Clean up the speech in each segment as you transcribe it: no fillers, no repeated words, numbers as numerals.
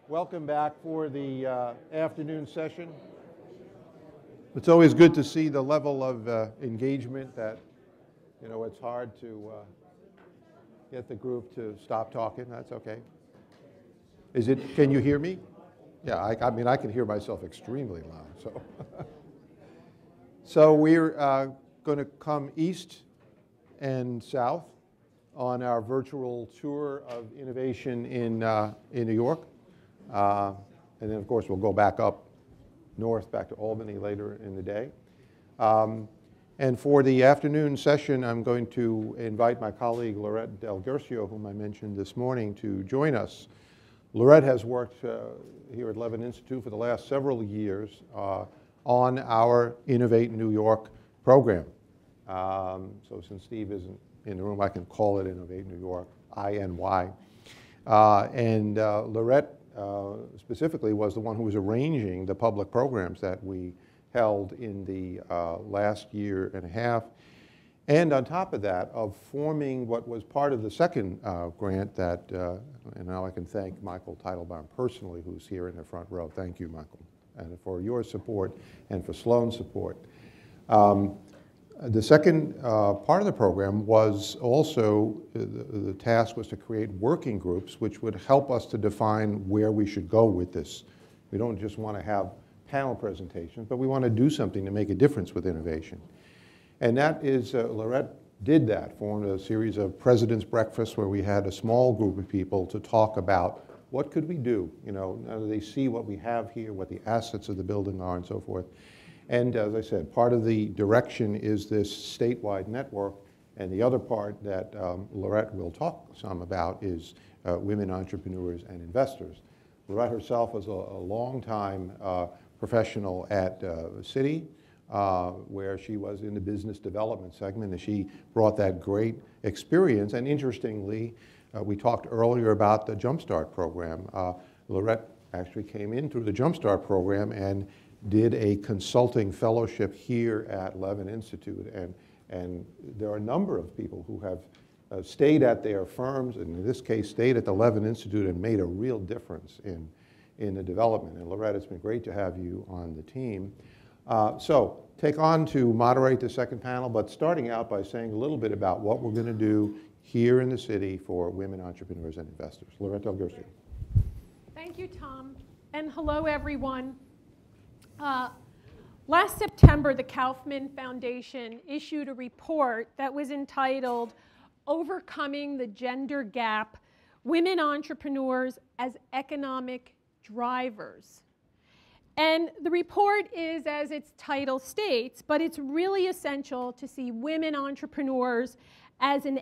Welcome back for the afternoon session. It's always good to see the level of engagement that, it's hard to get the group to stop talking. That's okay. Can you hear me? Yeah, I mean, I can hear myself extremely loud. So we're going to come east and south on our virtual tour of innovation in New York. And then, of course, we'll go back up north, back to Albany later in the day. And for the afternoon session, I'm going to invite my colleague, Lorette Del Guercio, whom I mentioned this morning, to join us. Lorette has worked here at Levin Institute for the last several years on our Innovate New York program. So since Steve isn't in the room, I can call it Innovate New York, iNY. And Lorette specifically was the one who was arranging the public programs that we held in the last year and a half. And on top of that, of forming what was part of the second grant that, and now I can thank Michael Teitelbaum personally, who's here in the front row. Thank you, Michael, and for your support and for Sloan's support. The second part of the program was also, the task was to create working groups which would help us to define where we should go with this. We don't just want to have panel presentations, but we want to do something to make a difference with innovation. And that is, Lorette did that, formed a series of president's breakfasts where we had a small group of people to talk about what could we do, now that they see what we have here, what the assets of the building are and so forth. And as I said, part of the direction is this statewide network, and the other part that Lorette will talk some about is women entrepreneurs and investors. Lorette herself was a long-time professional at Citi, where she was in the business development segment, and she brought that great experience. And interestingly, we talked earlier about the Jumpstart program. Lorette actually came in through the Jumpstart program and did a consulting fellowship here at Levin Institute. And there are a number of people who have stayed at their firms, and in this case stayed at the Levin Institute and made a real difference in the development. And Lorette, it's been great to have you on the team. So take on to moderate the second panel, but starting out by saying a little bit about what we're going to do here in the city for women entrepreneurs and investors. Lorette Del Guercio. Thank you, Tom, and hello, everyone. Last September, the Kaufman Foundation issued a report that was entitled Overcoming the Gender Gap, Women Entrepreneurs as Economic Drivers. And the report is, as its title states, but it's really essential to see women entrepreneurs as an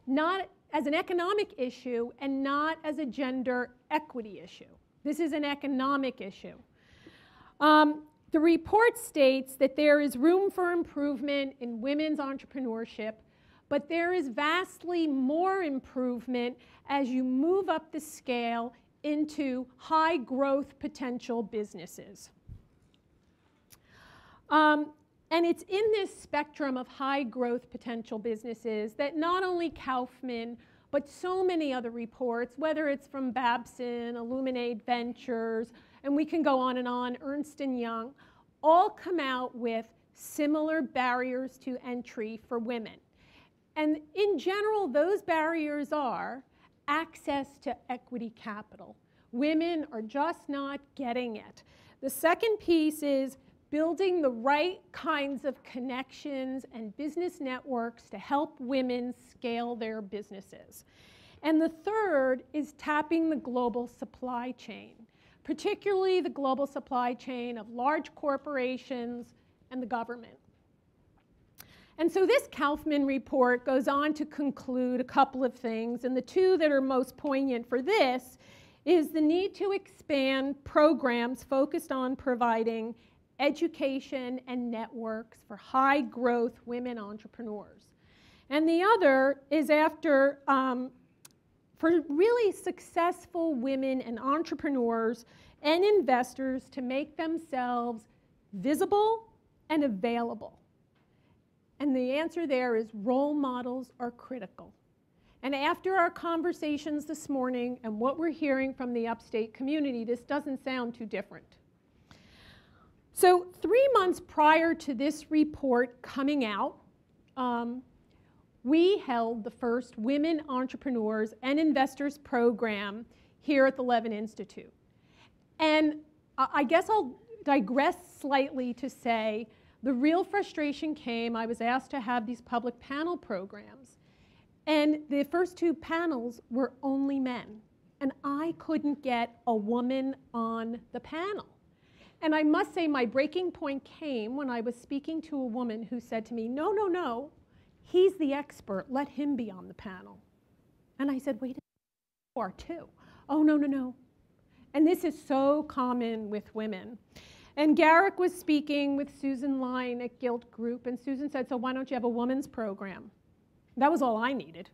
not as an economic issue and not as a gender equity issue. This is an economic issue. The report states that there is room for improvement in women's entrepreneurship, but there is vastly more improvement as you move up the scale into high growth potential businesses. And it's in this spectrum of high growth potential businesses that not only Kaufman, but so many other reports, whether it's from Babson, Illuminate Ventures, and we can go on and on, Ernst & Young, all come out with similar barriers to entry for women. And in general, those barriers are access to equity capital. Women are just not getting it. The second piece is building the right kinds of connections and business networks to help women scale their businesses. And the third is tapping the global supply chain, particularly the global supply chain of large corporations and the government. And so this Kaufman report goes on to conclude a couple of things, and the two that are most poignant for this is the need to expand programs focused on providing education and networks for high growth women entrepreneurs. And the other is for really successful women and entrepreneurs and investors to make themselves visible and available. And the answer there is role models are critical. And after our conversations this morning and what we're hearing from the upstate community, this doesn't sound too different. So 3 months prior to this report coming out, we held the first Women Entrepreneurs and Investors program here at the Levin Institute. And I guess I'll digress slightly to say the real frustration came, I was asked to have these public panel programs. And the first 2 panels were only men. And I couldn't get a woman on the panel. And I must say my breaking point came when I was speaking to a woman who said to me, no, no, no, he's the expert, let him be on the panel. And I said, wait a minute, you are too. Oh, no, no, no. And this is so common with women. And Garrick was speaking with Susan Line at Gilt Group, and Susan said, so why don't you have a women's program? That was all I needed.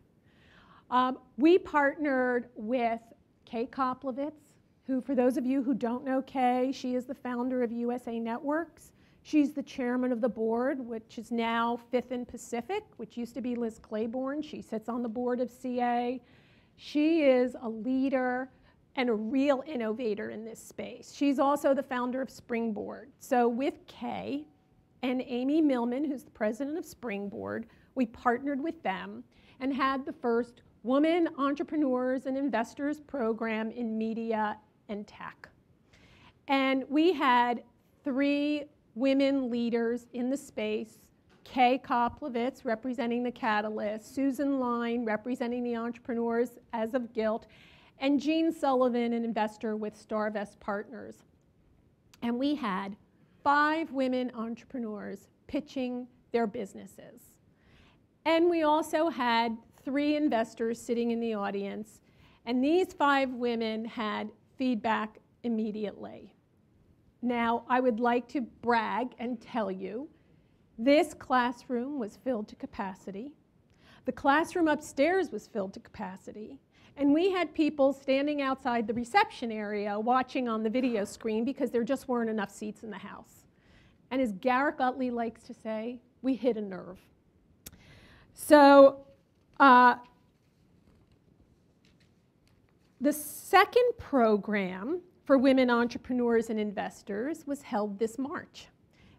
We partnered with Kay Koplovitz, who, for those of you who don't know Kay, she is the founder of USA Networks. She's the chairman of the board, which is now Fifth and Pacific, which used to be Liz Claiborne. She sits on the board of CA. She is a leader and a real innovator in this space. She's also the founder of Springboard. So with Kay and Amy Millman, who's the president of Springboard, we partnered with them and had the first Women Entrepreneurs and Investors program in media and tech. And we had 3 women leaders in the space, Kay Koplovitz representing the Catalyst, Susan Line representing the entrepreneurs as of Gilt, and Jean Sullivan, an investor with StarVest Partners. And we had 5 women entrepreneurs pitching their businesses. And we also had 3 investors sitting in the audience, and these 5 women had feedback immediately. Now, I would like to brag and tell you, this classroom was filled to capacity. The classroom upstairs was filled to capacity. And we had people standing outside the reception area watching on the video screen because there just weren't enough seats in the house. And as Garrick Utley likes to say, we hit a nerve. So the second program for women entrepreneurs and investors was held this March.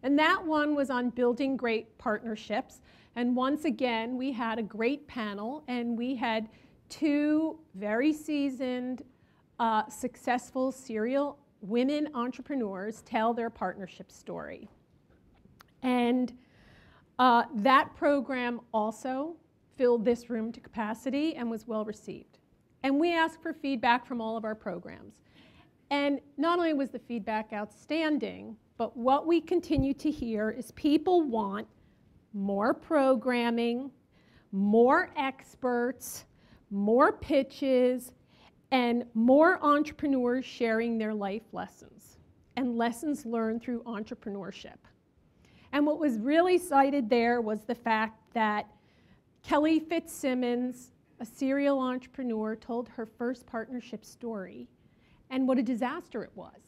And that one was on building great partnerships. And once again, we had a great panel, and we had 2 very seasoned, successful serial women entrepreneurs tell their partnership story. And that program also filled this room to capacity and was well received. And we asked for feedback from all of our programs. And not only was the feedback outstanding, but what we continue to hear is people want more programming, more experts, more pitches, and more entrepreneurs sharing their life lessons and lessons learned through entrepreneurship. And what was really cited there was the fact that Kelly Fitzsimmons, a serial entrepreneur, told her first partnership story and what a disaster it was.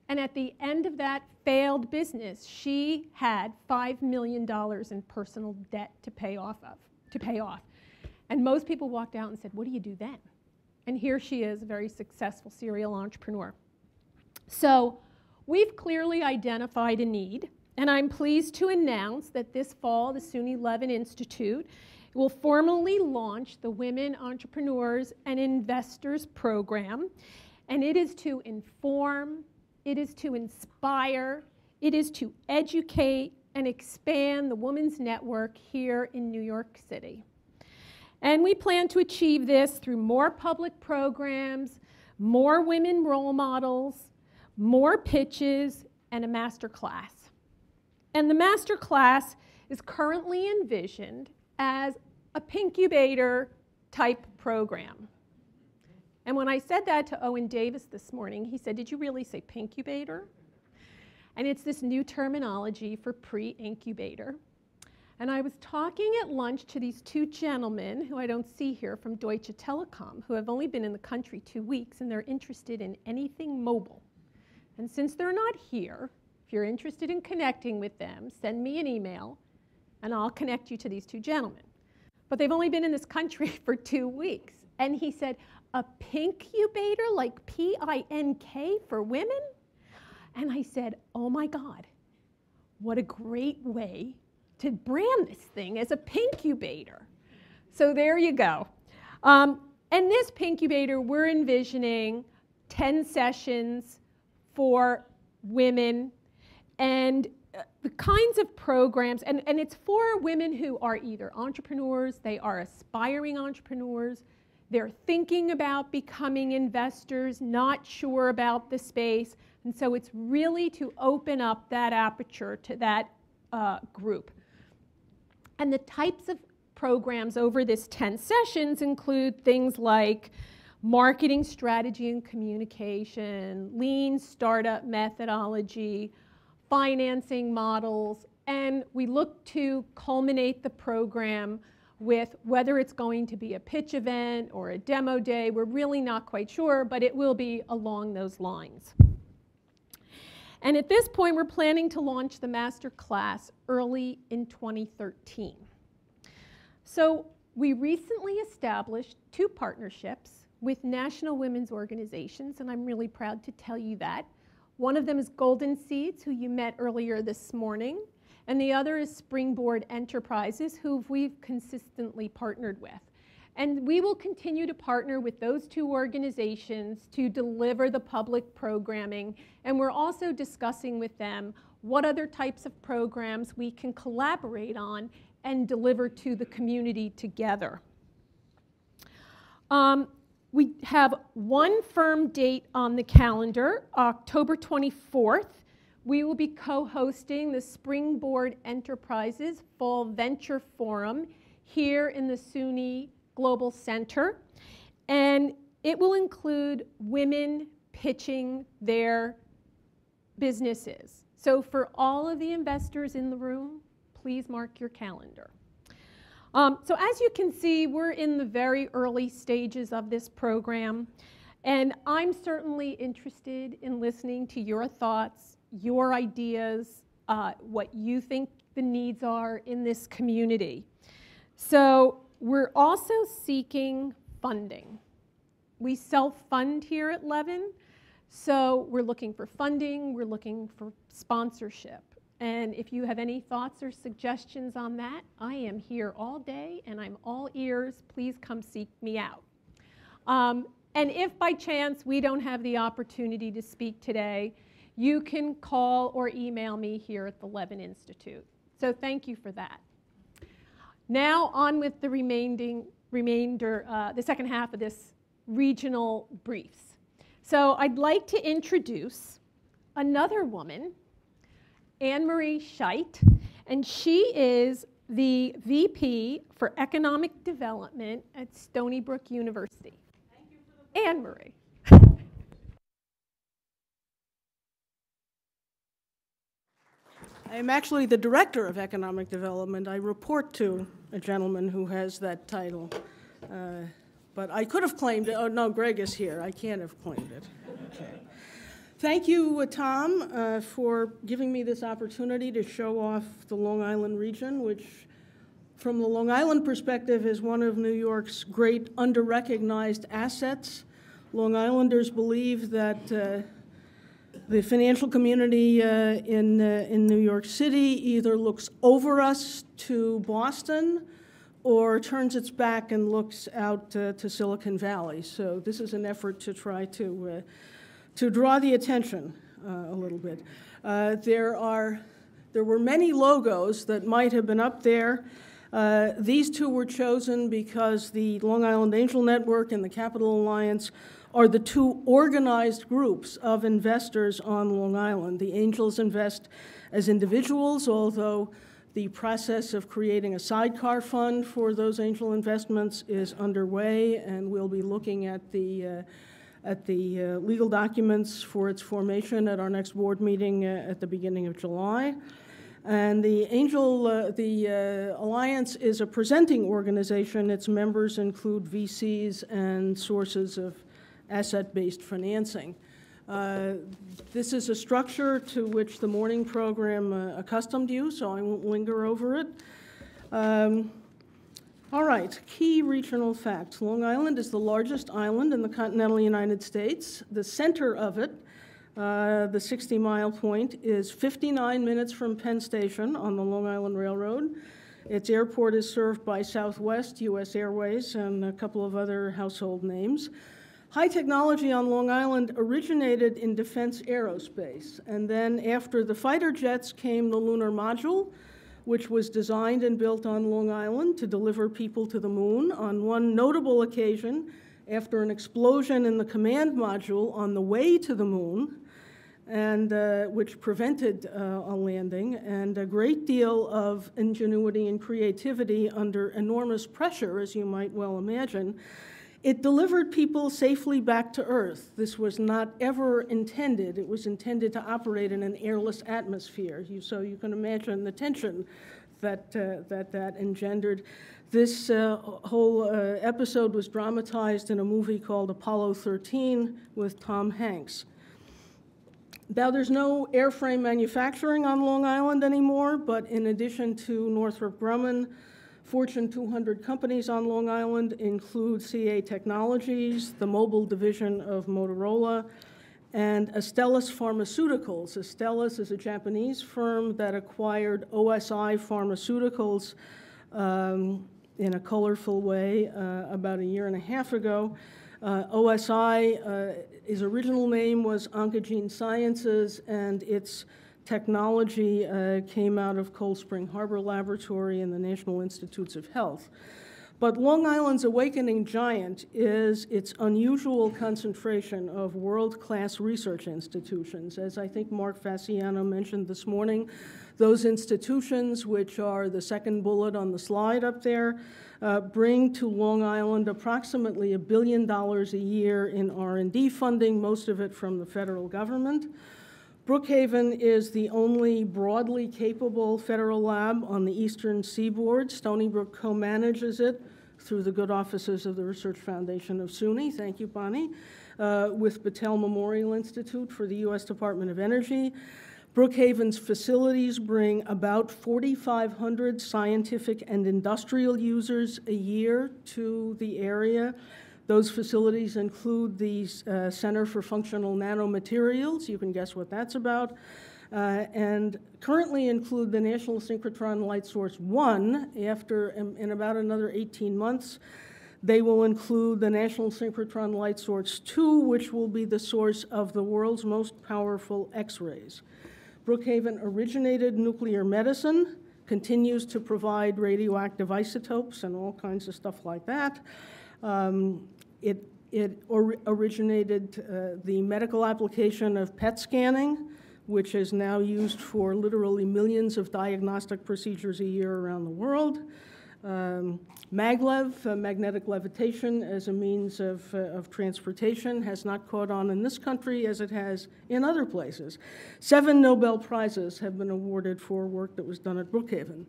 And at the end of that failed business, she had $5 million in personal debt to pay off. And most people walked out and said, what do you do then? And here she is, a very successful serial entrepreneur. So we've clearly identified a need, and I'm pleased to announce that this fall, the SUNY Levin Institute will formally launch the Women Entrepreneurs and Investors program. And it is to inform, it is to inspire, it is to educate and expand the women's network here in New York City. And we plan to achieve this through more public programs, more women role models, more pitches, and a master class. And the master class is currently envisioned as a Incubator type program. And when I said that to Owen Davis this morning, he said, did you really say Incubator? And it's this new terminology for pre-incubator. And I was talking at lunch to these 2 gentlemen, who I don't see here, from Deutsche Telekom, who have only been in the country 2 weeks, and they're interested in anything mobile. And since they're not here, if you're interested in connecting with them, send me an email, and I'll connect you to these 2 gentlemen. but they've only been in this country for 2 weeks. And he said, a Pincubator, like P-I-N-K for women? And I said, oh my God, what a great way to brand this thing as a Pincubator. So there you go. And this Pincubator, we're envisioning 10 sessions for women, and the kinds of programs, and it's for women who are either entrepreneurs, they are aspiring entrepreneurs, they're thinking about becoming investors, not sure about the space, and so it's really to open up that aperture to that group. And the types of programs over this 10 sessions include things like marketing strategy and communication, lean startup methodology, financing models, and we look to culminate the program with whether it's going to be a pitch event or a demo day. We're really not quite sure, but it will be along those lines. And at this point, we're planning to launch the master class early in 2013. So we recently established 2 partnerships with national women's organizations, and I'm really proud to tell you that. One of them is Golden Seeds, who you met earlier this morning, and the other is Springboard Enterprises, who we've consistently partnered with. And we will continue to partner with those 2 organizations to deliver the public programming, and we're also discussing with them what other types of programs we can collaborate on and deliver to the community together. We have one firm date on the calendar, October 24th. We will be co-hosting the Springboard Enterprises Fall Venture Forum here in the SUNY Global Center. And it will include women pitching their businesses. So for all of the investors in the room, please mark your calendar. So as you can see, we're in the very early stages of this program, and I'm certainly interested in listening to your thoughts, your ideas, what you think the needs are in this community. So we're also seeking funding. We self-fund here at Levin, so we're looking for funding, we're looking for sponsorship. And if you have any thoughts or suggestions on that, I am here all day and I'm all ears. Please come seek me out. And if by chance we don't have the opportunity to speak today, you can call or email me here at the Levin Institute. So thank you for that. Now on with the the second half of this regional briefs. So I'd like to introduce another woman, AnnMarie Scheidt, and she is the VP for Economic Development at Stony Brook University. Thank you for the AnnMarie. I'm actually the Director of Economic Development. I report to a gentleman who has that title. But I could have claimed it. Oh, no, Greg is here. I can't have claimed it. Okay. Thank you, Tom, for giving me this opportunity to show off the Long Island region, which, from the Long Island perspective, is one of New York's great under-recognized assets. Long Islanders believe that the financial community in New York City either looks over us to Boston or turns its back and looks out to Silicon Valley. So this is an effort to try to draw the attention a little bit. There were many logos that might have been up there. These 2 were chosen because the Long Island Angel Network and the Capital Alliance are the 2 organized groups of investors on Long Island. The angels invest as individuals, although the process of creating a sidecar fund for those angel investments is underway, and we'll be looking at the legal documents for its formation at our next board meeting at the beginning of July. And the Alliance is a presenting organization. Its members include VCs and sources of asset-based financing. This is a structure to which the morning program accustomed you, so I won't linger over it. All right, key regional facts. Long Island is the largest island in the continental United States. The center of it, the 60-mile point, is 59 minutes from Penn Station on the Long Island Railroad. Its airport is served by Southwest, U.S. Airways, and a couple of other household names. High technology on Long Island originated in defense aerospace, and then after the fighter jets came the lunar module, which was designed and built on Long Island to deliver people to the moon. On one notable occasion, after an explosion in the command module on the way to the moon, and which prevented a landing, and a great deal of ingenuity and creativity under enormous pressure, as you might well imagine, it delivered people safely back to Earth. This was not ever intended. It was intended to operate in an airless atmosphere. So you can imagine the tension that engendered. This whole episode was dramatized in a movie called Apollo 13 with Tom Hanks. Now, there's no airframe manufacturing on Long Island anymore, but in addition to Northrop Grumman, Fortune 200 companies on Long Island include CA Technologies, the mobile division of Motorola, and Astellas Pharmaceuticals. Astellas is a Japanese firm that acquired OSI Pharmaceuticals in a colorful way about a year and a half ago. OSI, his original name was Oncogene Sciences, and its technology came out of Cold Spring Harbor Laboratory and the National Institutes of Health. But Long Island's awakening giant is its unusual concentration of world-class research institutions. As I think Mark Fasciano mentioned this morning, those institutions, which are the second bullet on the slide up there, bring to Long Island approximately $1 billion a year in R&D funding, most of it from the federal government. Brookhaven is the only broadly capable federal lab on the eastern seaboard. Stony Brook co-manages it through the good offices of the Research Foundation of SUNY, thank you, Bonnie, with Battelle Memorial Institute for the U.S. Department of Energy. Brookhaven's facilities bring about 4,500 scientific and industrial users a year to the area. Those facilities include the Center for Functional Nanomaterials, you can guess what that's about, and currently include the National Synchrotron Light Source 1. In about another 18 months, they will include the National Synchrotron Light Source 2, which will be the source of the world's most powerful X-rays. Brookhaven originated nuclear medicine, continues to provide radioactive isotopes and all kinds of stuff like that. It originated the medical application of PET scanning, which is now used for literally millions of diagnostic procedures a year around the world. Maglev, magnetic levitation as a means of transportation, has not caught on in this country as it has in other places. 7 Nobel Prizes have been awarded for work that was done at Brookhaven.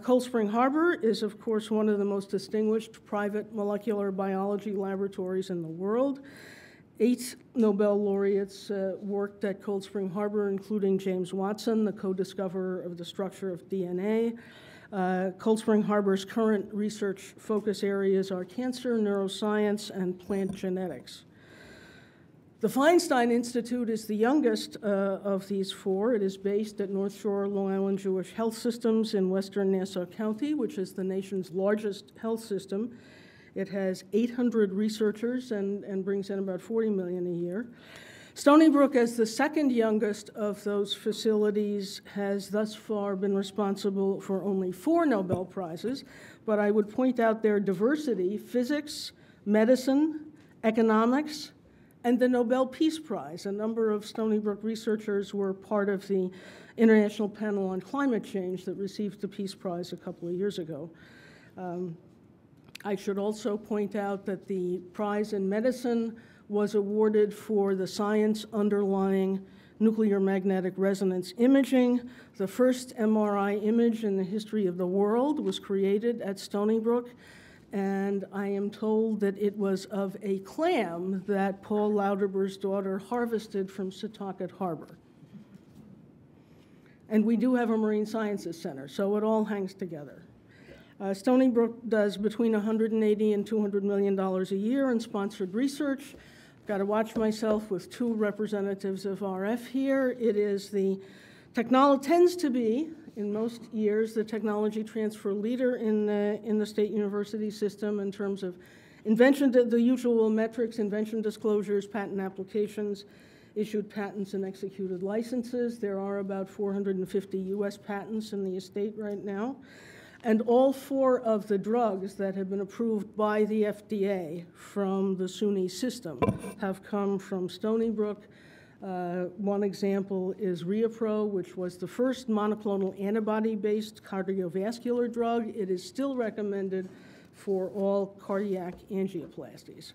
Cold Spring Harbor is, of course, one of the most distinguished private molecular biology laboratories in the world. 8 Nobel laureates worked at Cold Spring Harbor, including James Watson, the co-discoverer of the structure of DNA. Cold Spring Harbor's current research focus areas are cancer, neuroscience, and plant genetics. The Feinstein Institute is the youngest of these 4. It is based at North Shore Long Island Jewish Health Systems in western Nassau County, which is the nation's largest health system. It has 800 researchers and brings in about $40 million a year. Stony Brook, as the second youngest of those facilities, has thus far been responsible for only 4 Nobel Prizes, but I would point out their diversity: physics, medicine, economics, and the Nobel Peace Prize. A number of Stony Brook researchers were part of the International Panel on Climate Change that received the Peace Prize a couple of years ago. I should also point out that the prize in medicine was awarded for the science underlying nuclear magnetic resonance imaging. The first MRI image in the history of the world was created at Stony Brook, and I am told that it was of a clam that Paul Lauderber's daughter harvested from Setauket Harbor. And we do have a Marine Sciences Center, so it all hangs together. Stony Brook does between $180 and $200 million a year in sponsored research. Got to watch myself with two representatives of RF here. It is tends to be, in most years, the technology transfer leader in the state university system in terms of invention, the usual metrics, invention disclosures, patent applications, issued patents, and executed licenses. There are about 450 US patents in the estate right now. And all 4 of the drugs that have been approved by the FDA from the SUNY system have come from Stony Brook. One example is ReaPro, which was the first monoclonal antibody-based cardiovascular drug. It is still recommended for all cardiac angioplasties.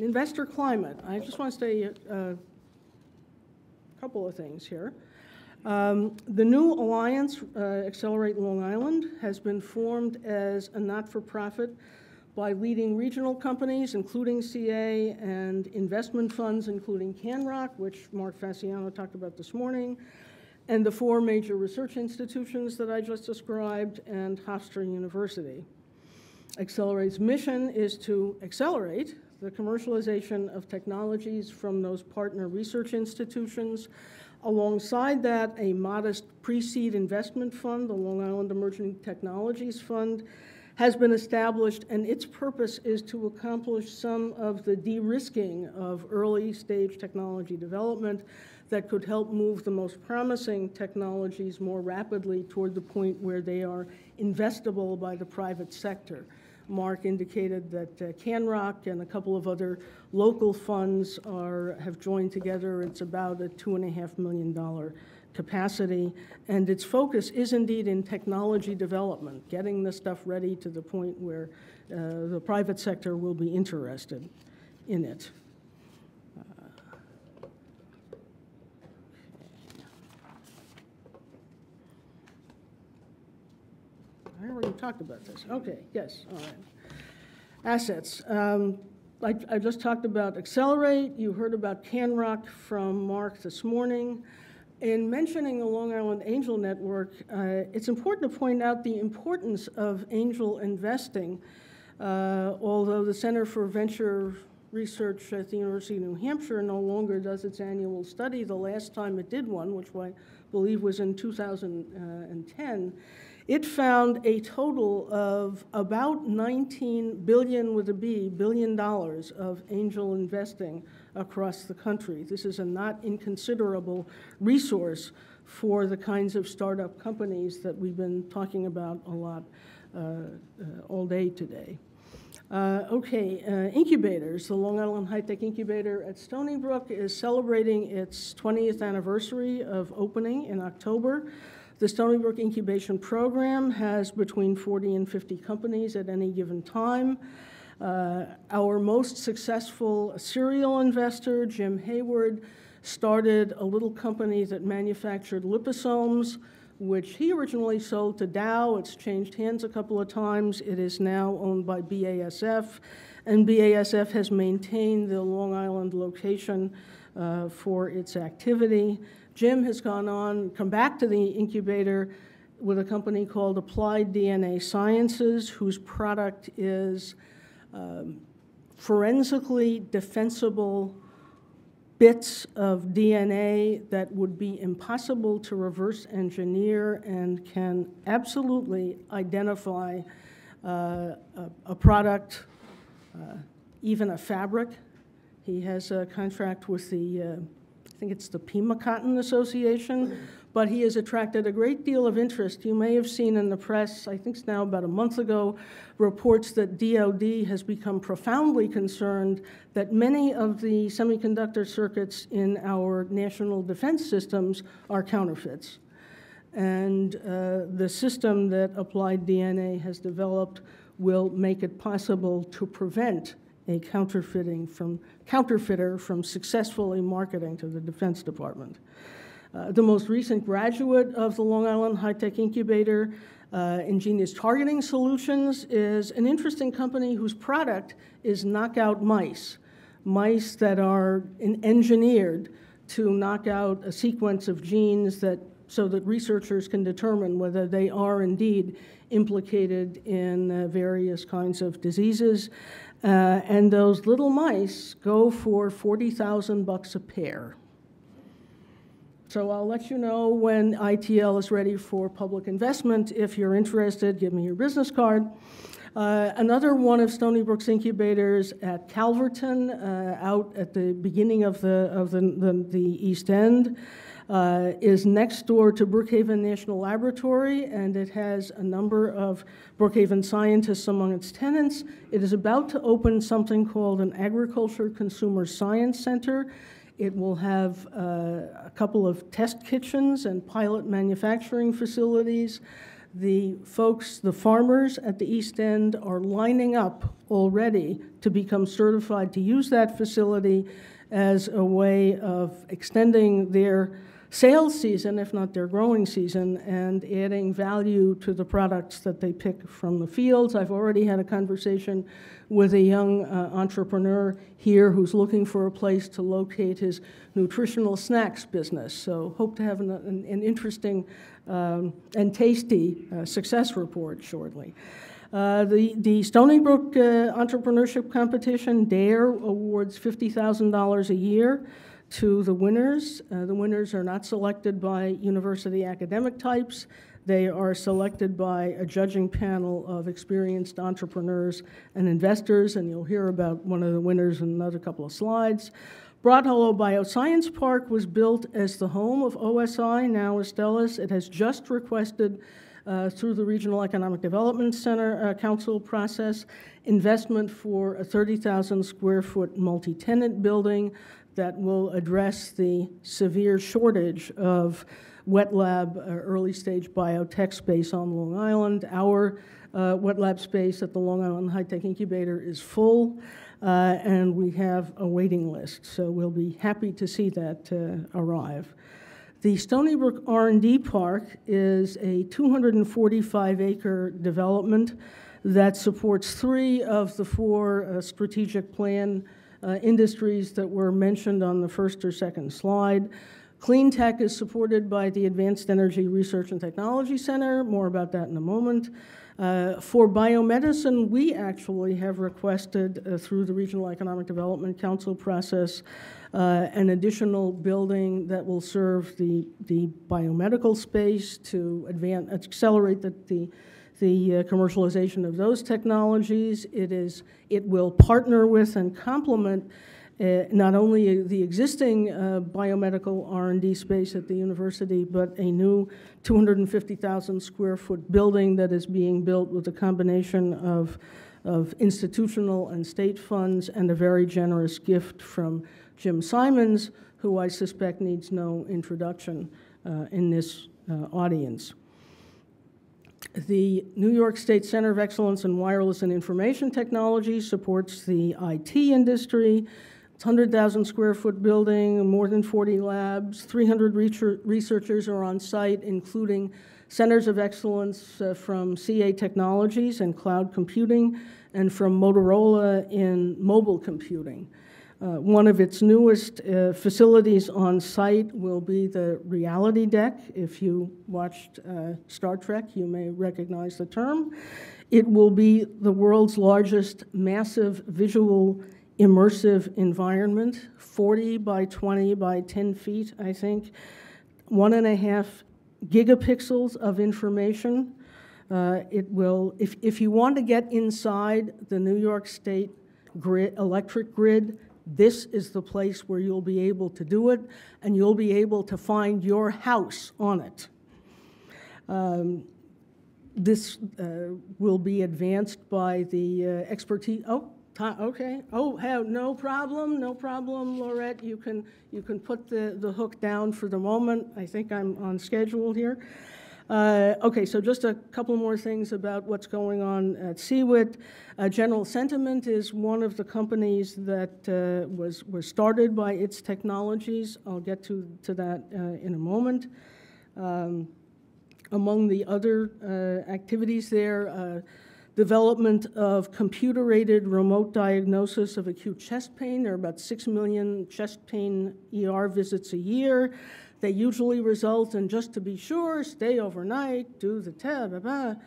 Investor climate. I just want to say a couple of things here. The new alliance, Accelerate Long Island, has been formed as a not-for-profit by leading regional companies, including CA, and investment funds, including CanRock, which Mark Fasciano talked about this morning, and the 4 major research institutions that I just described, and Hofstra University. Accelerate's mission is to accelerate the commercialization of technologies from those partner research institutions. Alongside that, a modest pre-seed investment fund, the Long Island Emerging Technologies Fund, has been established, and its purpose is to accomplish some of the de-risking of early-stage technology development that could help move the most promising technologies more rapidly toward the point where they are investable by the private sector. Mark indicated that CanRock and a couple of other local funds have joined together. It's about a $2.5 million capacity, and its focus is indeed in technology development, getting the stuff ready to the point where the private sector will be interested in it. I already talked about this. Okay, yes, all right. Assets. I just talked about Accelerate. You heard about CanRock from Mark this morning. In mentioning the Long Island Angel Network, it's important to point out the importance of angel investing. Although the Center for Venture Research at the University of New Hampshire no longer does its annual study, the last time it did one, which I believe was in 2010, it found a total of about $19 billion with a B, billion dollars of angel investing across the country. This is a not inconsiderable resource for the kinds of startup companies that we've been talking about a lot all day today. Incubators. The Long Island High-Tech Incubator at Stony Brook is celebrating its 20th anniversary of opening in October. The Stony Brook Incubation Program has between 40 and 50 companies at any given time. Our most successful serial investor, Jim Hayward, started a little company that manufactured liposomes, which he originally sold to Dow. It's changed hands a couple of times. It is now owned by BASF, and BASF has maintained the Long Island location for its activity. Jim has come back to the incubator with a company called Applied DNA Sciences, whose product is forensically defensible bits of DNA that would be impossible to reverse engineer and can absolutely identify a product, even a fabric. He has a contract with I think it's the Pima Cotton Association, but he has attracted a great deal of interest. You may have seen in the press, I think it's now about a month ago, reports that DOD has become profoundly concerned that many of the semiconductor circuits in our national defense systems are counterfeits. And the system that Applied DNA has developed will make it possible to prevent a counterfeiter from successfully marketing to the Defense Department. The most recent graduate of the Long Island High-Tech Incubator, Ingenious Targeting Solutions, is an interesting company whose product is knockout mice that are engineered to knock out a sequence of genes that so that researchers can determine whether they are indeed implicated in various kinds of diseases. And those little mice go for $40,000 a pair. So I'll let you know when ITL is ready for public investment. If you're interested, give me your business card. Another one of Stony Brook's incubators at Calverton, out at the beginning of the East End, is next door to Brookhaven National Laboratory, and it has a number of Brookhaven scientists among its tenants. It is about to open something called an Agriculture Consumer Science Center. It will have a couple of test kitchens and pilot manufacturing facilities. The folks, the farmers at the East End, are lining up already to become certified to use that facility as a way of extending their sales season, if not their growing season, and adding value to the products that they pick from the fields. I've already had a conversation with a young entrepreneur here who's looking for a place to locate his nutritional snacks business. So hope to have an interesting and tasty success report shortly. The Stony Brook Entrepreneurship Competition, DARE, awards $50,000 a year to the winners. The winners are not selected by university academic types. They are selected by a judging panel of experienced entrepreneurs and investors, and you'll hear about one of the winners in another couple of slides. Broad Hollow Bioscience Park was built as the home of OSI, now Astellas. It has just requested, through the Regional Economic Development Center Council process, investment for a 30,000 square foot multi-tenant building that will address the severe shortage of wet lab, early stage biotech space on Long Island. Our wet lab space at the Long Island High-Tech Incubator is full, and we have a waiting list, so we'll be happy to see that arrive. The Stony Brook R&D Park is a 245-acre development that supports 3 of the 4 strategic plan industries that were mentioned on the first or second slide. Clean tech is supported by the Advanced Energy Research and Technology Center. More about that in a moment. For biomedicine, we actually have requested, through the Regional Economic Development Council process, an additional building that will serve the biomedical space to accelerate the commercialization of those technologies. It will partner with and complement not only the existing biomedical R&D space at the university, but a new 250,000 square foot building that is being built with a combination of institutional and state funds and a very generous gift from Jim Simons, who I suspect needs no introduction in this audience. The New York State Center of Excellence in Wireless and Information Technology supports the IT industry. It's a 100,000 square foot building, more than 40 labs, 300 researchers are on site, including centers of excellence from CA Technologies and cloud computing, and from Motorola in mobile computing. One of its newest facilities on site will be the reality deck. If you watched Star Trek, you may recognize the term. It will be the world's largest massive visual immersive environment, 40 by 20 by 10 feet, I think, 1.5 gigapixels of information. It will, if you want to get inside the New York State grid, electric grid, this is the place where you'll be able to do it, and you'll be able to find your house on it. This will be advanced by the expertise. Oh, okay. Oh, no problem, Laurette. You can put the hook down for the moment. I think I'm on schedule here. Okay, so just a couple more things about what's going on at CWIT. General Sentiment is one of the companies that was started by its technologies. I'll get to that in a moment. Among the other activities there, development of computer-aided remote diagnosis of acute chest pain. There are about 6 million chest pain ER visits a year. They usually result in, just to be sure, stay overnight, do the tab,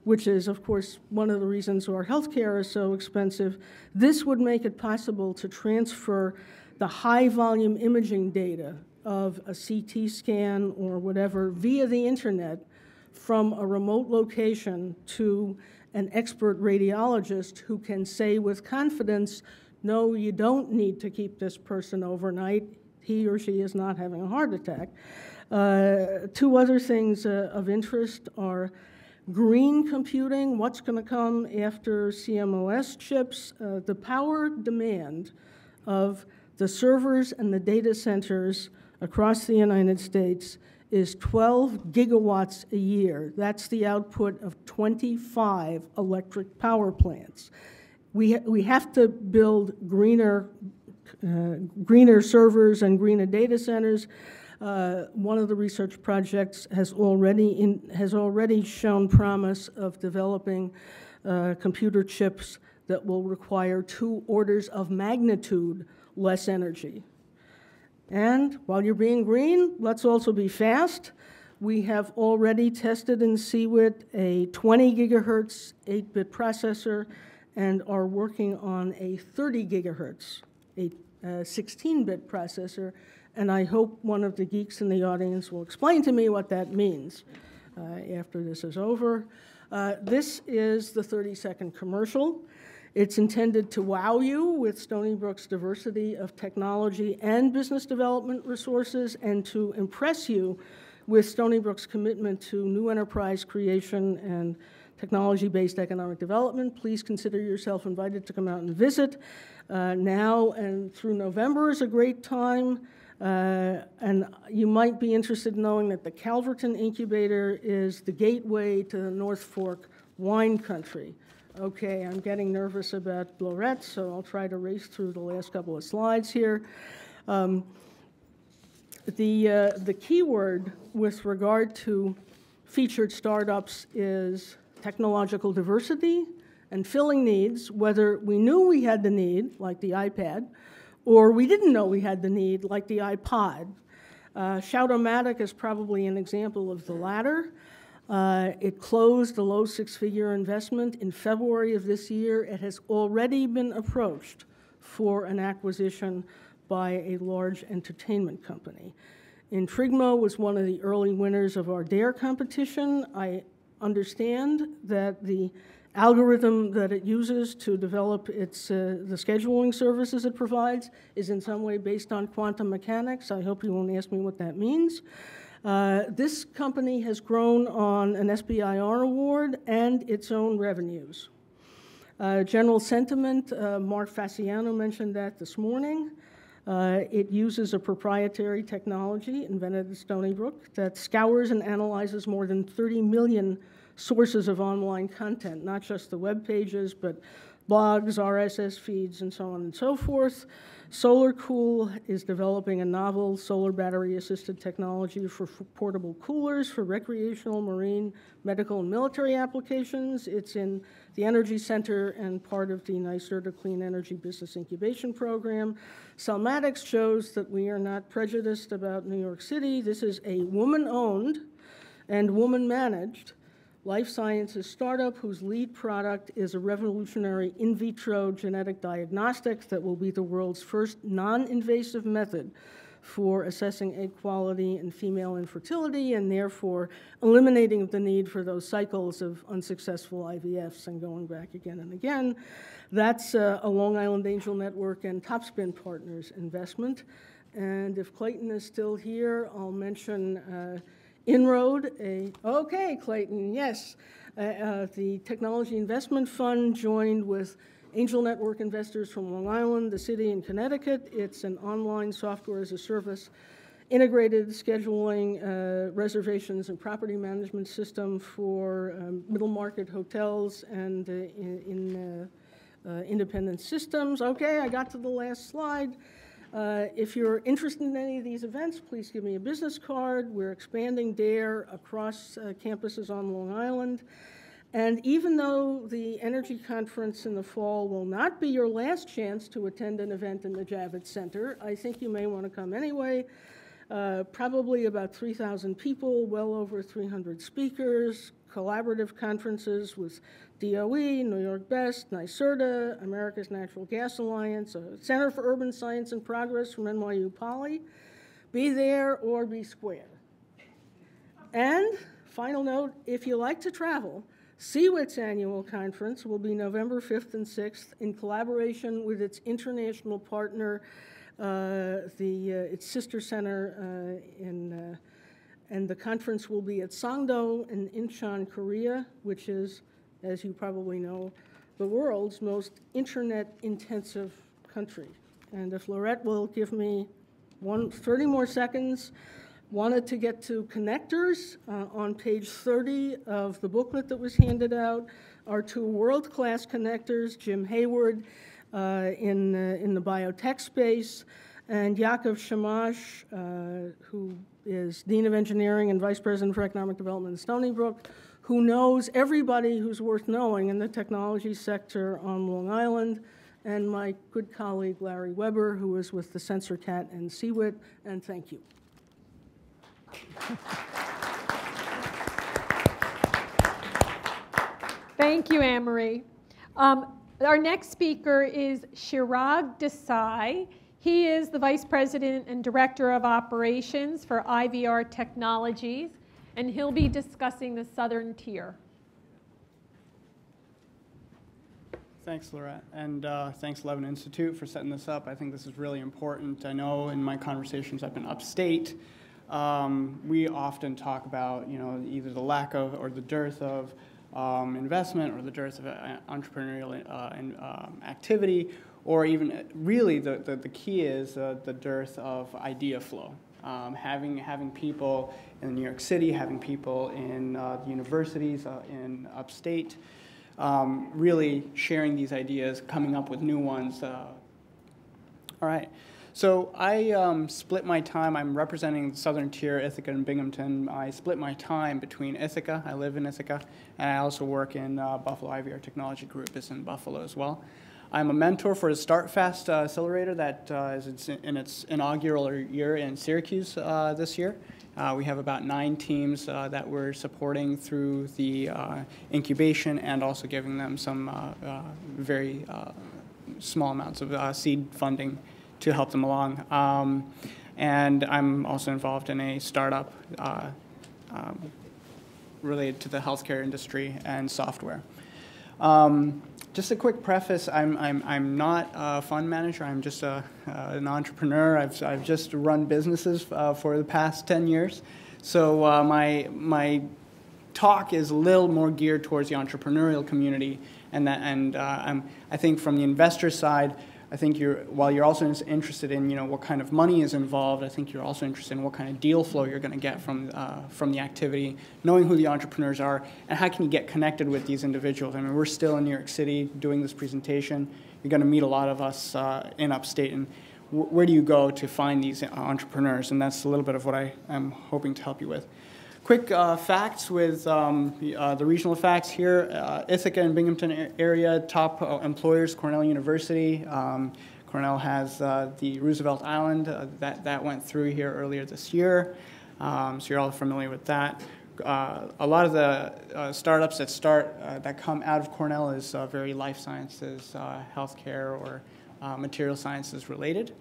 which is, of course, one of the reasons our healthcare is so expensive. This would make it possible to transfer the high-volume imaging data of a CT scan or whatever via the internet from a remote location to an expert radiologist who can say with confidence, no, you don't need to keep this person overnight. He or she is not having a heart attack. Two other things of interest are green computing, what's going to come after CMOS chips, the power demand of the servers and the data centers across the United States is 12 gigawatts a year. That's the output of 25 electric power plants. We have to build greener servers and greener data centers. One of the research projects has already shown promise of developing computer chips that will require 2 orders of magnitude less energy. And while you're being green, let's also be fast. We have already tested in CWIT a 20 gigahertz 8-bit processor and are working on a 30 gigahertz 16-bit processor. And I hope one of the geeks in the audience will explain to me what that means after this is over. This is the 30-second commercial. It's intended to wow you with Stony Brook's diversity of technology and business development resources and to impress you with Stony Brook's commitment to new enterprise creation and technology-based economic development. Please consider yourself invited to come out and visit. Now and through November is a great time. And you might be interested in knowing that the Calverton Incubator is the gateway to the North Fork wine country. Okay, I'm getting nervous about Blorette, so I'll try to race through the last couple of slides here. The key word with regard to featured startups is technological diversity and filling needs, whether we knew we had the need, like the iPad, or we didn't know we had the need, like the iPod. Shout-O-Matic is probably an example of the latter. It closed a low 6-figure investment in February of this year. It has already been approached for an acquisition by a large entertainment company. Intrigmo was one of the early winners of our DARE competition. I understand that the algorithm that it uses to develop its, the scheduling services it provides is in some way based on quantum mechanics. I hope you won't ask me what that means. This company has grown on an SBIR award and its own revenues. General sentiment, Mark Fasciano mentioned that this morning. It uses a proprietary technology invented at Stony Brook that scours and analyzes more than 30 million sources of online content, not just the web pages, but blogs, RSS feeds, and so on and so forth. SolarCool is developing a novel solar battery-assisted technology for portable coolers for recreational, marine, medical, and military applications. It's in the Energy Center and part of the NYSERDA Clean Energy Business Incubation Program. Cellmatics shows that we are not prejudiced about New York City. This is a woman-owned and woman-managed life sciences startup whose lead product is a revolutionary in vitro genetic diagnostic that will be the world's first non-invasive method for assessing egg quality and female infertility and therefore eliminating the need for those cycles of unsuccessful IVFs and going back again and again. That's a Long Island Angel Network and Topspin Partners investment. And if Clayton is still here, I'll mention Inroad, okay, Clayton, yes. The Technology Investment Fund joined with Angel Network investors from Long Island, the city, and Connecticut. It's an online software as a service, integrated scheduling, reservations, and property management system for middle market hotels and independent systems. Okay, I got to the last slide. If you're interested in any of these events, please give me a business card. We're expanding DARE across campuses on Long Island. And even though the Energy Conference in the fall will not be your last chance to attend an event in the Javits Center, I think you may want to come anyway. Probably about 3,000 people, well over 300 speakers, collaborative conferences with DOE, New York Best, NYSERDA, America's Natural Gas Alliance, Center for Urban Science and Progress from NYU Poly. Be there or be square. And, final note, if you like to travel, CWIT's annual conference will be November 5th and 6th in collaboration with its international partner, its sister center and the conference will be at Sangdo in Incheon, Korea, which is, as you probably know, the world's most internet-intensive country. And if Laurette will give me 30 more seconds, wanted to get to connectors. On page 30 of the booklet that was handed out are two world-class connectors, Jim Hayward in the biotech space, and Yaakov Shamash, who is Dean of Engineering and Vice President for Economic Development in Stony Brook, who knows everybody who's worth knowing in the technology sector on Long Island, and my good colleague Larry Weber, who is with the SensorCat and CWIT, and thank you. Thank you, AnnMarie. Our next speaker is Chirag Desai. He is the Vice President and Director of Operations for IVR Technologies, and he'll be discussing the Southern Tier. Thanks, Laurette, and thanks, Levin Institute, for setting this up. I think this is really important. I know in my conversations I've been upstate, we often talk about, either the lack of or the dearth of investment or the dearth of entrepreneurial activity, or even really the key is the dearth of idea flow. Having people in New York City, having people in the universities in upstate, really sharing these ideas, coming up with new ones. All right. So I split my time. I'm representing the Southern Tier, Ithaca, and Binghamton. I split my time between Ithaca. I live in Ithaca, and I also work in Buffalo IVR Technology Group is in Buffalo as well. I'm a mentor for the Start Fast Accelerator that is in its inaugural year in Syracuse this year. We have about 9 teams that we're supporting through the incubation and also giving them some very small amounts of seed funding to help them along. And I'm also involved in a startup related to the healthcare industry and software. Just a quick preface, I'm not a fund manager, I'm just an entrepreneur. I've just run businesses for the past 10 years. So my talk is a little more geared towards the entrepreneurial community, and I think from the investor side, I think while you're also interested in what kind of money is involved, I think you're also interested in what kind of deal flow you're going to get from the activity, knowing who the entrepreneurs are, and how can you get connected with these individuals. I mean, we're still in New York City doing this presentation. You're going to meet a lot of us in upstate, and where do you go to find these entrepreneurs? And that's a little bit of what I am hoping to help you with. Quick facts with the regional facts here. Ithaca and Binghamton area, top employers, Cornell University. Cornell has the Roosevelt Island that went through here earlier this year. So you're all familiar with that. A lot of the startups that come out of Cornell is very life sciences, healthcare, or material sciences related.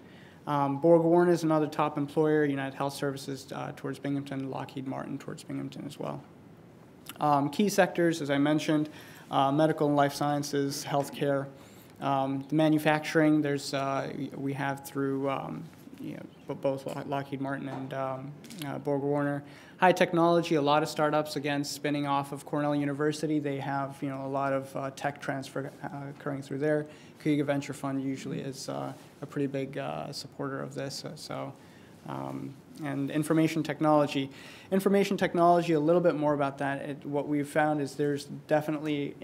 Borg-Warner is another top employer, United Health Services towards Binghamton, Lockheed Martin towards Binghamton as well. Key sectors, as I mentioned, medical and life sciences, healthcare, manufacturing. We have through both Lockheed Martin and Borg-Warner. High technology, a lot of startups, again, spinning off of Cornell University. They have a lot of tech transfer occurring through there. Kuiga Venture Fund usually is a pretty big supporter of this. And information technology. Information technology, a little bit more about that. What we've found is there's definitely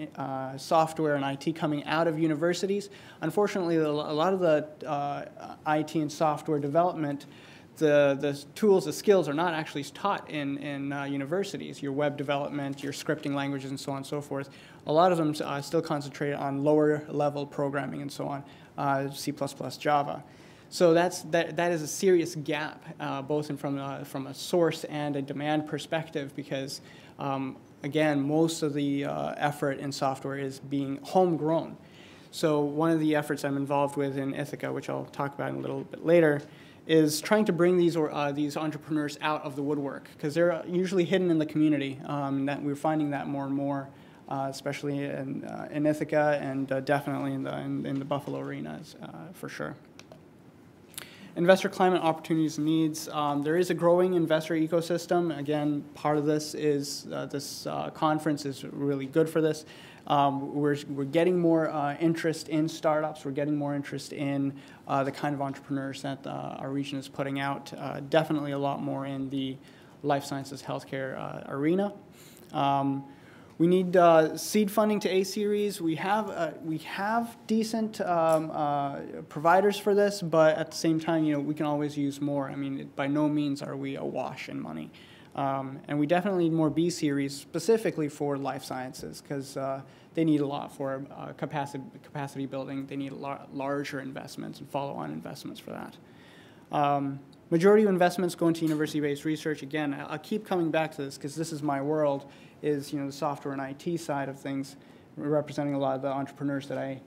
software and IT coming out of universities. Unfortunately, a lot of the IT and software development, the tools, the skills are not actually taught in universities. Your web development, your scripting languages, and so on and so forth. A lot of them still concentrate on lower level programming and so on, C++, Java. So that is a serious gap, both from a source and a demand perspective, because again, most of the effort in software is being homegrown. So one of the efforts I'm involved with in Ithaca, which I'll talk about in a little bit later, is trying to bring these entrepreneurs out of the woodwork, because they're usually hidden in the community. That we're finding that more and more, especially in Ithaca, and definitely in the Buffalo arenas for sure. Investor climate opportunities and needs. There is a growing investor ecosystem. Again, part of this is this conference is really good for this. We're getting more interest in startups. We're getting more interest in the kind of entrepreneurs that our region is putting out. Definitely a lot more in the life sciences healthcare arena. We need seed funding to A-Series. We have decent providers for this, but at the same time, we can always use more. I mean, by no means are we awash in money. And we definitely need more B-Series specifically for life sciences, because they need a lot for capacity building. They need a lot larger investments and follow-on investments for that. Majority of investments going to university-based research. Again, I'll keep coming back to this because this is my world, is the software and IT side of things, representing a lot of the entrepreneurs that I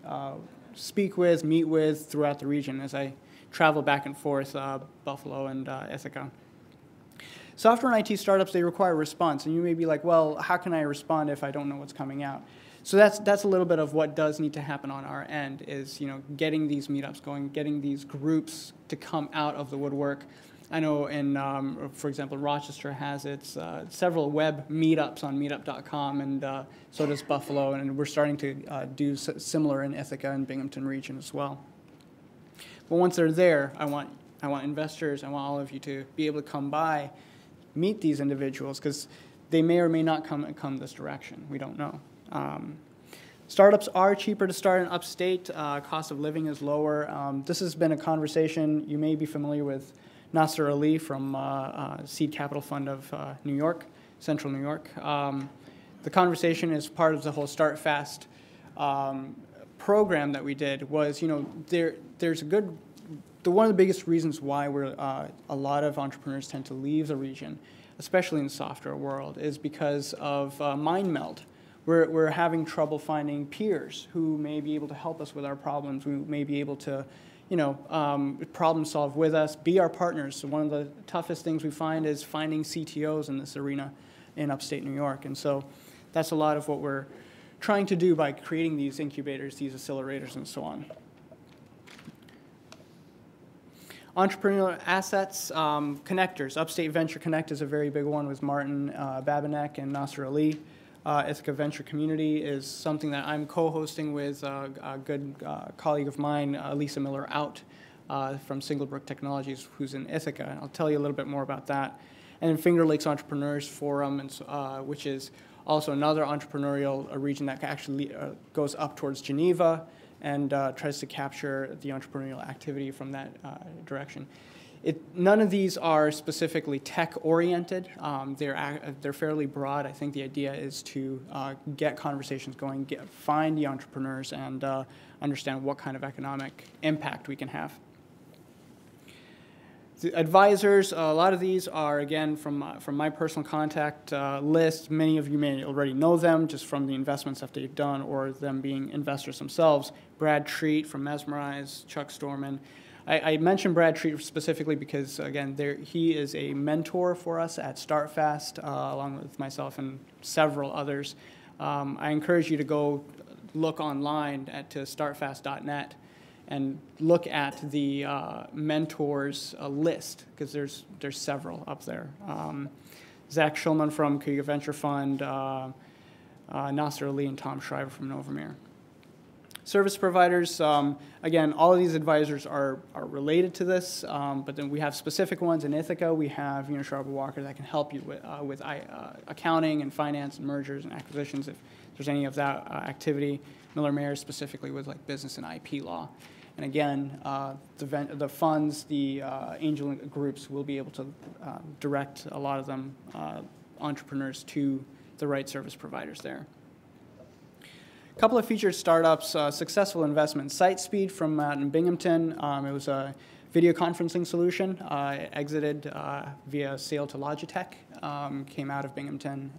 speak with, meet with throughout the region as I travel back and forth, Buffalo and Ithaca. Software and IT startups, they require response, and you may be like, well, how can I respond if I don't know what's coming out? So that's a little bit of what does need to happen on our end, is getting these meetups going, getting these groups to come out of the woodwork. I know for example, Rochester has its several web meetups on meetup.com, and so does Buffalo, and we're starting to do similar in Ithaca and Binghamton region as well. But once they're there, I want investors, I want all of you to be able to come by, meet these individuals, because they may or may not come this direction. We don't know. Startups are cheaper to start in upstate. Cost of living is lower. This has been a conversation. You may be familiar with Nasser Ali from Seed Capital Fund of New York, Central New York. The conversation is part of the whole Start Fast program that we did. Was there's a good. One of the biggest reasons why a lot of entrepreneurs tend to leave the region, especially in the software world, is because of mind meld. We're having trouble finding peers who may be able to help us with our problems, who may be able to problem solve with us, be our partners. So one of the toughest things we find is finding CTOs in this arena in upstate New York. And so that's a lot of what we're trying to do by creating these incubators, these accelerators, and so on. Entrepreneurial assets, connectors. Upstate Venture Connect is a very big one with Martin Babinek and Nasser Ali. Ithaca Venture Community is something that I'm co-hosting with a good colleague of mine, Lisa Miller-Out from Singlebrook Technologies, who's in Ithaca. And I'll tell you a little bit more about that. And then Finger Lakes Entrepreneurs Forum, which is also another entrepreneurial region that actually goes up towards Geneva and tries to capture the entrepreneurial activity from that direction. None of these are specifically tech-oriented. They're fairly broad. I think the idea is to get conversations going, find the entrepreneurs, and understand what kind of economic impact we can have. The advisors, a lot of these are, again, from my personal contact list. Many of you may already know them just from the investments that they've done or them being investors themselves. Brad Treat from Mesmerize, Chuck Storman. I mentioned Brad Treat specifically because, again, he is a mentor for us at StartFast, along with myself and several others. I encourage you to go look online to startfast.net and look at the mentors list, because there's several up there. Zach Schulman from Kuga Venture Fund, Nasser Ali and Tom Shriver from Novamere. Service providers, again, all of these advisors are related to this, but then we have specific ones in Ithaca. We have Sharp Walker that can help you with accounting and finance and mergers and acquisitions if there's any of that activity. Miller Mayer specifically with business and IP law. And again, the funds, the angel groups will be able to direct a lot of them, entrepreneurs, to the right service providers there. A couple of featured startups, successful investments. SiteSpeed from out in Binghamton. It was a video conferencing solution. It exited via sale to Logitech, came out of Binghamton.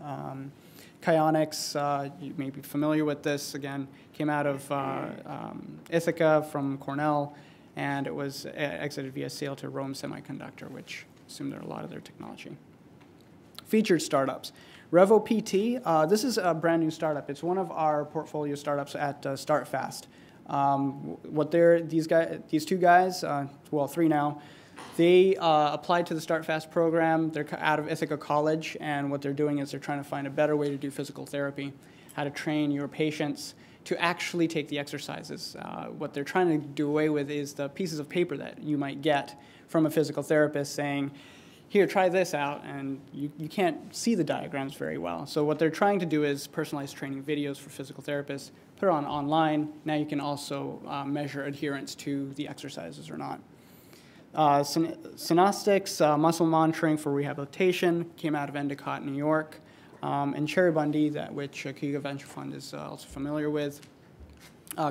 Kionics, you may be familiar with this, again, came out of Ithaca from Cornell, and it was exited via sale to Rome Semiconductor, which assumed they're a lot of their technology. Featured startups. RevoPT, this is a brand new startup. It's one of our portfolio startups at StartFast. These two guys, well, three now, they applied to the StartFast program. They're out of Ithaca College, and what they're doing is they're trying to find a better way to do physical therapy, how to train your patients to actually take the exercises. What they're trying to do away with is the pieces of paper that you might get from a physical therapist saying, here, try this out, and you can't see the diagrams very well. So what they're trying to do is personalized training videos for physical therapists, put it online. Now you can also measure adherence to the exercises or not. Synostics, muscle monitoring for rehabilitation, came out of Endicott, New York. And Cherry Bundy, which Kiga Venture Fund is also familiar with,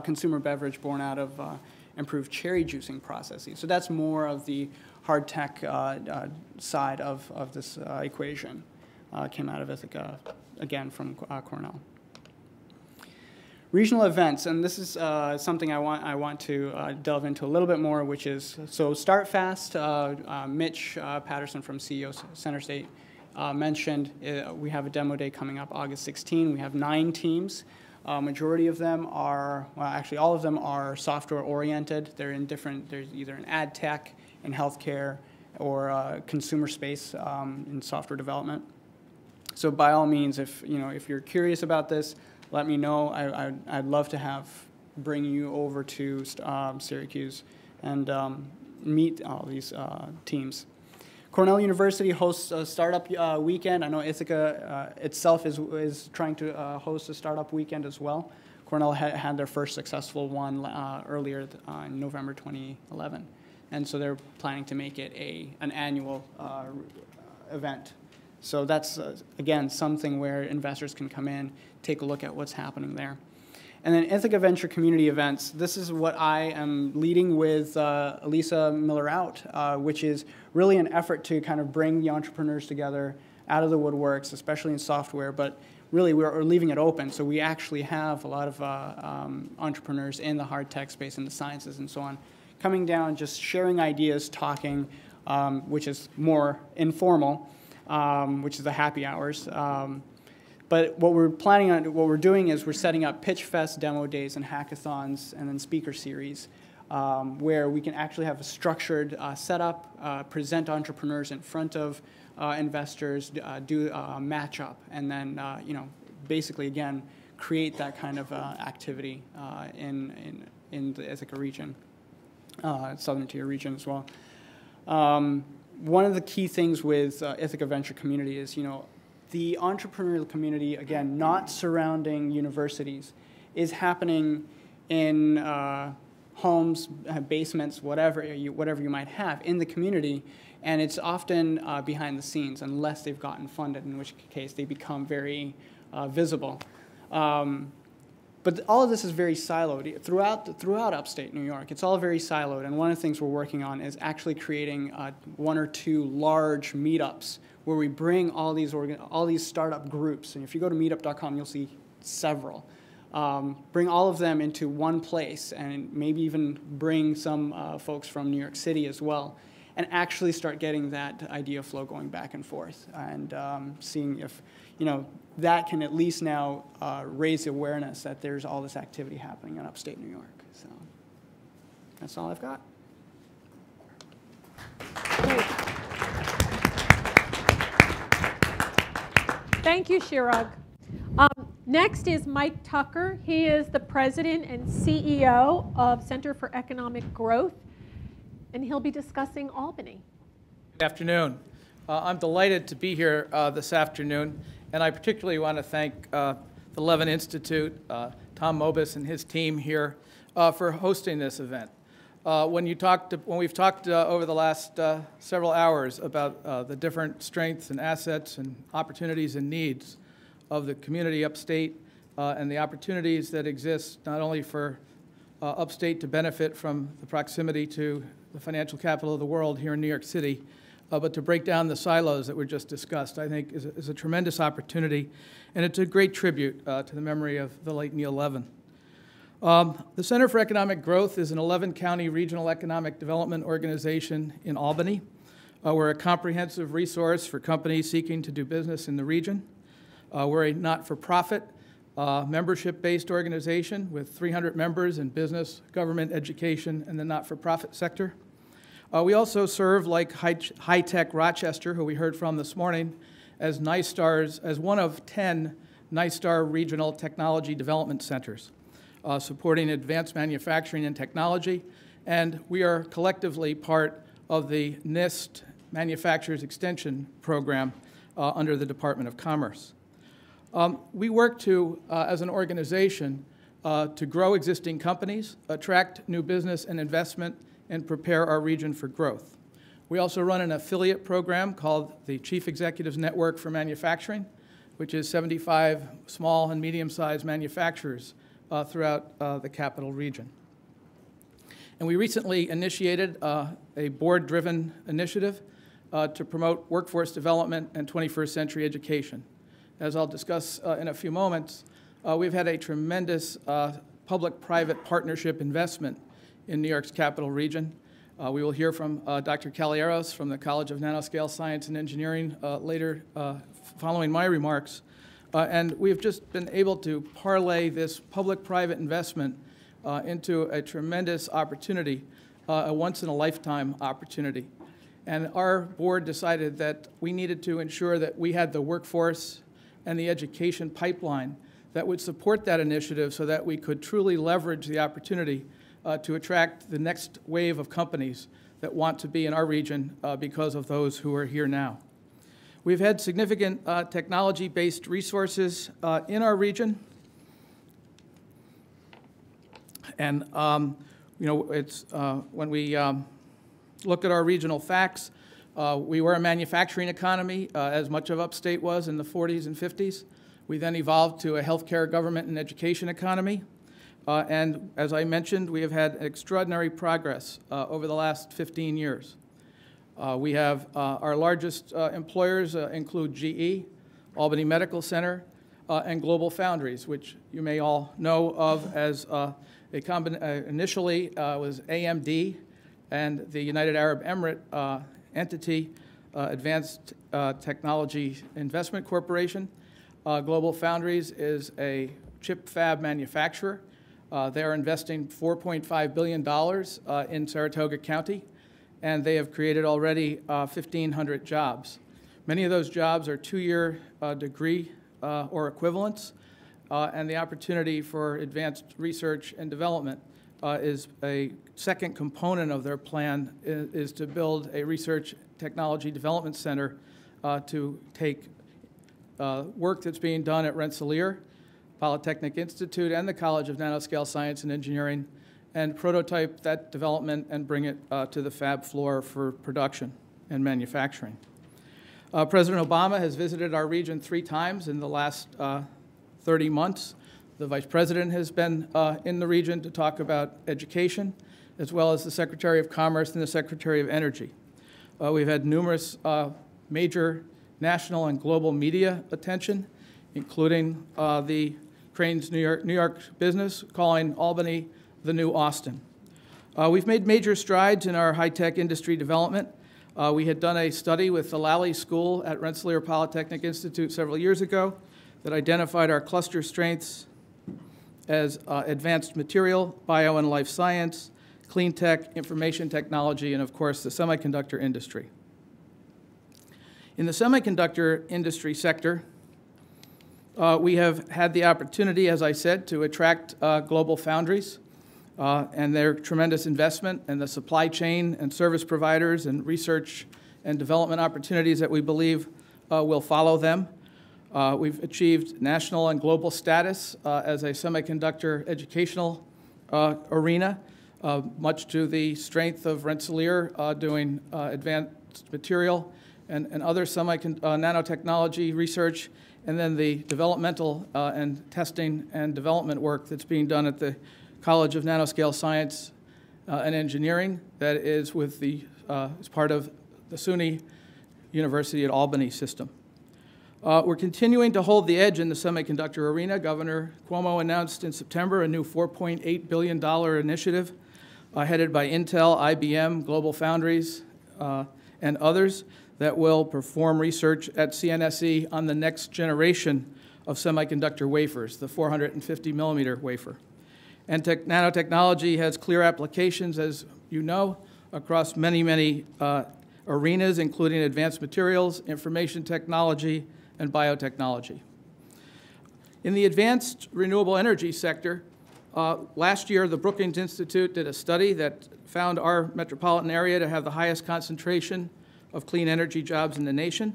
consumer beverage born out of improved cherry juicing processes. So that's more of the hard tech side of this equation. Came out of Ithaca, again, from Cornell. Regional events, and this is something I want to delve into a little bit more, which is, so StartFast, Mitch Patterson from CEO Center State mentioned, we have a demo day coming up August 16. We have 9 teams. Majority of them are, well, actually all of them are software oriented. They're in different, there's either in ad tech, in healthcare, or consumer space in software development. So by all means, if you're curious about this, let me know. I'd love to bring you over to Syracuse and meet all these teams. Cornell University hosts a startup weekend. I know Ithaca itself is trying to host a startup weekend as well. Cornell had their first successful one earlier in November 2011. And so they're planning to make it an annual event. So that's, again, something where investors can come in, take a look at what's happening there. And then Ithaca Venture Community Events. This is what I am leading with Elisa Miller-Out, which is really an effort to kind of bring the entrepreneurs together out of the woodworks, especially in software, but really we're leaving it open. So we actually have a lot of entrepreneurs in the hard tech space, in the sciences and so on, coming down, just sharing ideas, talking, which is more informal, which is the happy hours. But what we're doing is we're setting up Pitch Fest demo days and hackathons and then speaker series where we can actually have a structured setup, present entrepreneurs in front of investors, do a matchup, and then basically again create that kind of activity in the Ithaca region, Southern Tier region as well. One of the key things with Ithaca Venture Community is the entrepreneurial community, again, not surrounding universities, is happening in homes, basements, whatever you might have in the community, and it's often behind the scenes unless they've gotten funded, in which case they become very visible. But all of this is very siloed throughout upstate New York. It's all very siloed, and one of the things we're working on is actually creating 1 or 2 large meetups where we bring all these startup groups. And if you go to meetup.com, you'll see several. Bring all of them into one place, and maybe even bring some folks from New York City as well, and actually start getting that idea flow going back and forth, and seeing if that can at least now raise awareness that there's all this activity happening in upstate New York. So that's all I've got. Great. Thank you, Chirag. Next is Mike Tucker. He is the president and CEO of Center for Economic Growth, and he'll be discussing Albany. Good afternoon. I'm delighted to be here this afternoon, and I particularly want to thank the Levin Institute, Tom Mobus and his team here for hosting this event. When we've talked over the last several hours about the different strengths and assets and opportunities and needs of the community upstate and the opportunities that exist not only for upstate to benefit from the proximity to the financial capital of the world here in New York City, but to break down the silos that were just discussed, I think is a tremendous opportunity, and it's a great tribute to the memory of the late Neil Levin. The Center for Economic Growth is an 11-county regional economic development organization in Albany. We're a comprehensive resource for companies seeking to do business in the region. We're a not-for-profit, membership-based organization with 300 members in business, government, education, and the not-for-profit sector. We also serve, like High-Tech Rochester, who we heard from this morning, as one of 10 NYSTAR regional technology development centers, supporting advanced manufacturing and technology, and we are collectively part of the NIST Manufacturers Extension Program under the Department of Commerce. We work to, as an organization, to grow existing companies, attract new business and investment, and prepare our region for growth. We also run an affiliate program called the Chief Executives Network for Manufacturing, which is 75 small and medium-sized manufacturers throughout the capital region. And we recently initiated a board-driven initiative to promote workforce development and 21st century education. As I'll discuss in a few moments, we've had a tremendous public-private partnership investment in New York's capital region. We will hear from Dr. Calieros from the College of Nanoscale Science and Engineering later following my remarks. And we've just been able to parlay this public-private investment into a tremendous opportunity, a once-in-a-lifetime opportunity. And our board decided that we needed to ensure that we had the workforce and the education pipeline that would support that initiative so that we could truly leverage the opportunity to attract the next wave of companies that want to be in our region because of those who are here now. We've had significant technology-based resources in our region. And, it's when we look at our regional facts, we were a manufacturing economy, as much of upstate was in the 40s and 50s. We then evolved to a healthcare, government, and education economy. And as I mentioned, we have had extraordinary progress over the last 15 years. We have our largest employers include GE, Albany Medical Center, and Global Foundries, which you may all know of as initially was AMD and the United Arab Emirates entity, Advanced Technology Investment Corporation. Global Foundries is a chip fab manufacturer. They are investing $4.5 billion in Saratoga County, and they have created already 1,500 jobs. Many of those jobs are two-year degree or equivalents, and the opportunity for advanced research and development is a second component of their plan is to build a research technology development center to take work that's being done at Rensselaer, Polytechnic Institute, and the College of Nanoscale Science and Engineering, and prototype that development and bring it to the fab floor for production and manufacturing. President Obama has visited our region 3 times in the last 30 months. The Vice President has been in the region to talk about education, as well as the Secretary of Commerce and the Secretary of Energy. We've had numerous major national and global media attention, including the Crain's New York business calling Albany the new Austin. We've made major strides in our high-tech industry development. We had done a study with the Lally School at Rensselaer Polytechnic Institute several years ago that identified our cluster strengths as advanced material, bio and life science, clean tech, information technology, and of course the semiconductor industry. In the semiconductor industry sector, we have had the opportunity, as I said, to attract global foundries and their tremendous investment in the supply chain and service providers and research and development opportunities that we believe will follow them. We've achieved national and global status as a semiconductor educational arena, much to the strength of Rensselaer doing advanced material and other nanotechnology research, and then the developmental and testing and development work that's being done at the College of Nanoscale Science and engineering that is with the, as part of the SUNY University at Albany system. We're continuing to hold the edge in the semiconductor arena. Governor Cuomo announced in September a new $4.8 billion initiative headed by Intel, IBM, Global Foundries, and others that will perform research at CNSE on the next generation of semiconductor wafers, the 450 millimeter wafer. And nanotechnology has clear applications, as you know, across many arenas, including advanced materials, information technology, and biotechnology. In the advanced renewable energy sector, last year the Brookings Institute did a study that found our metropolitan area to have the highest concentration of clean energy jobs in the nation.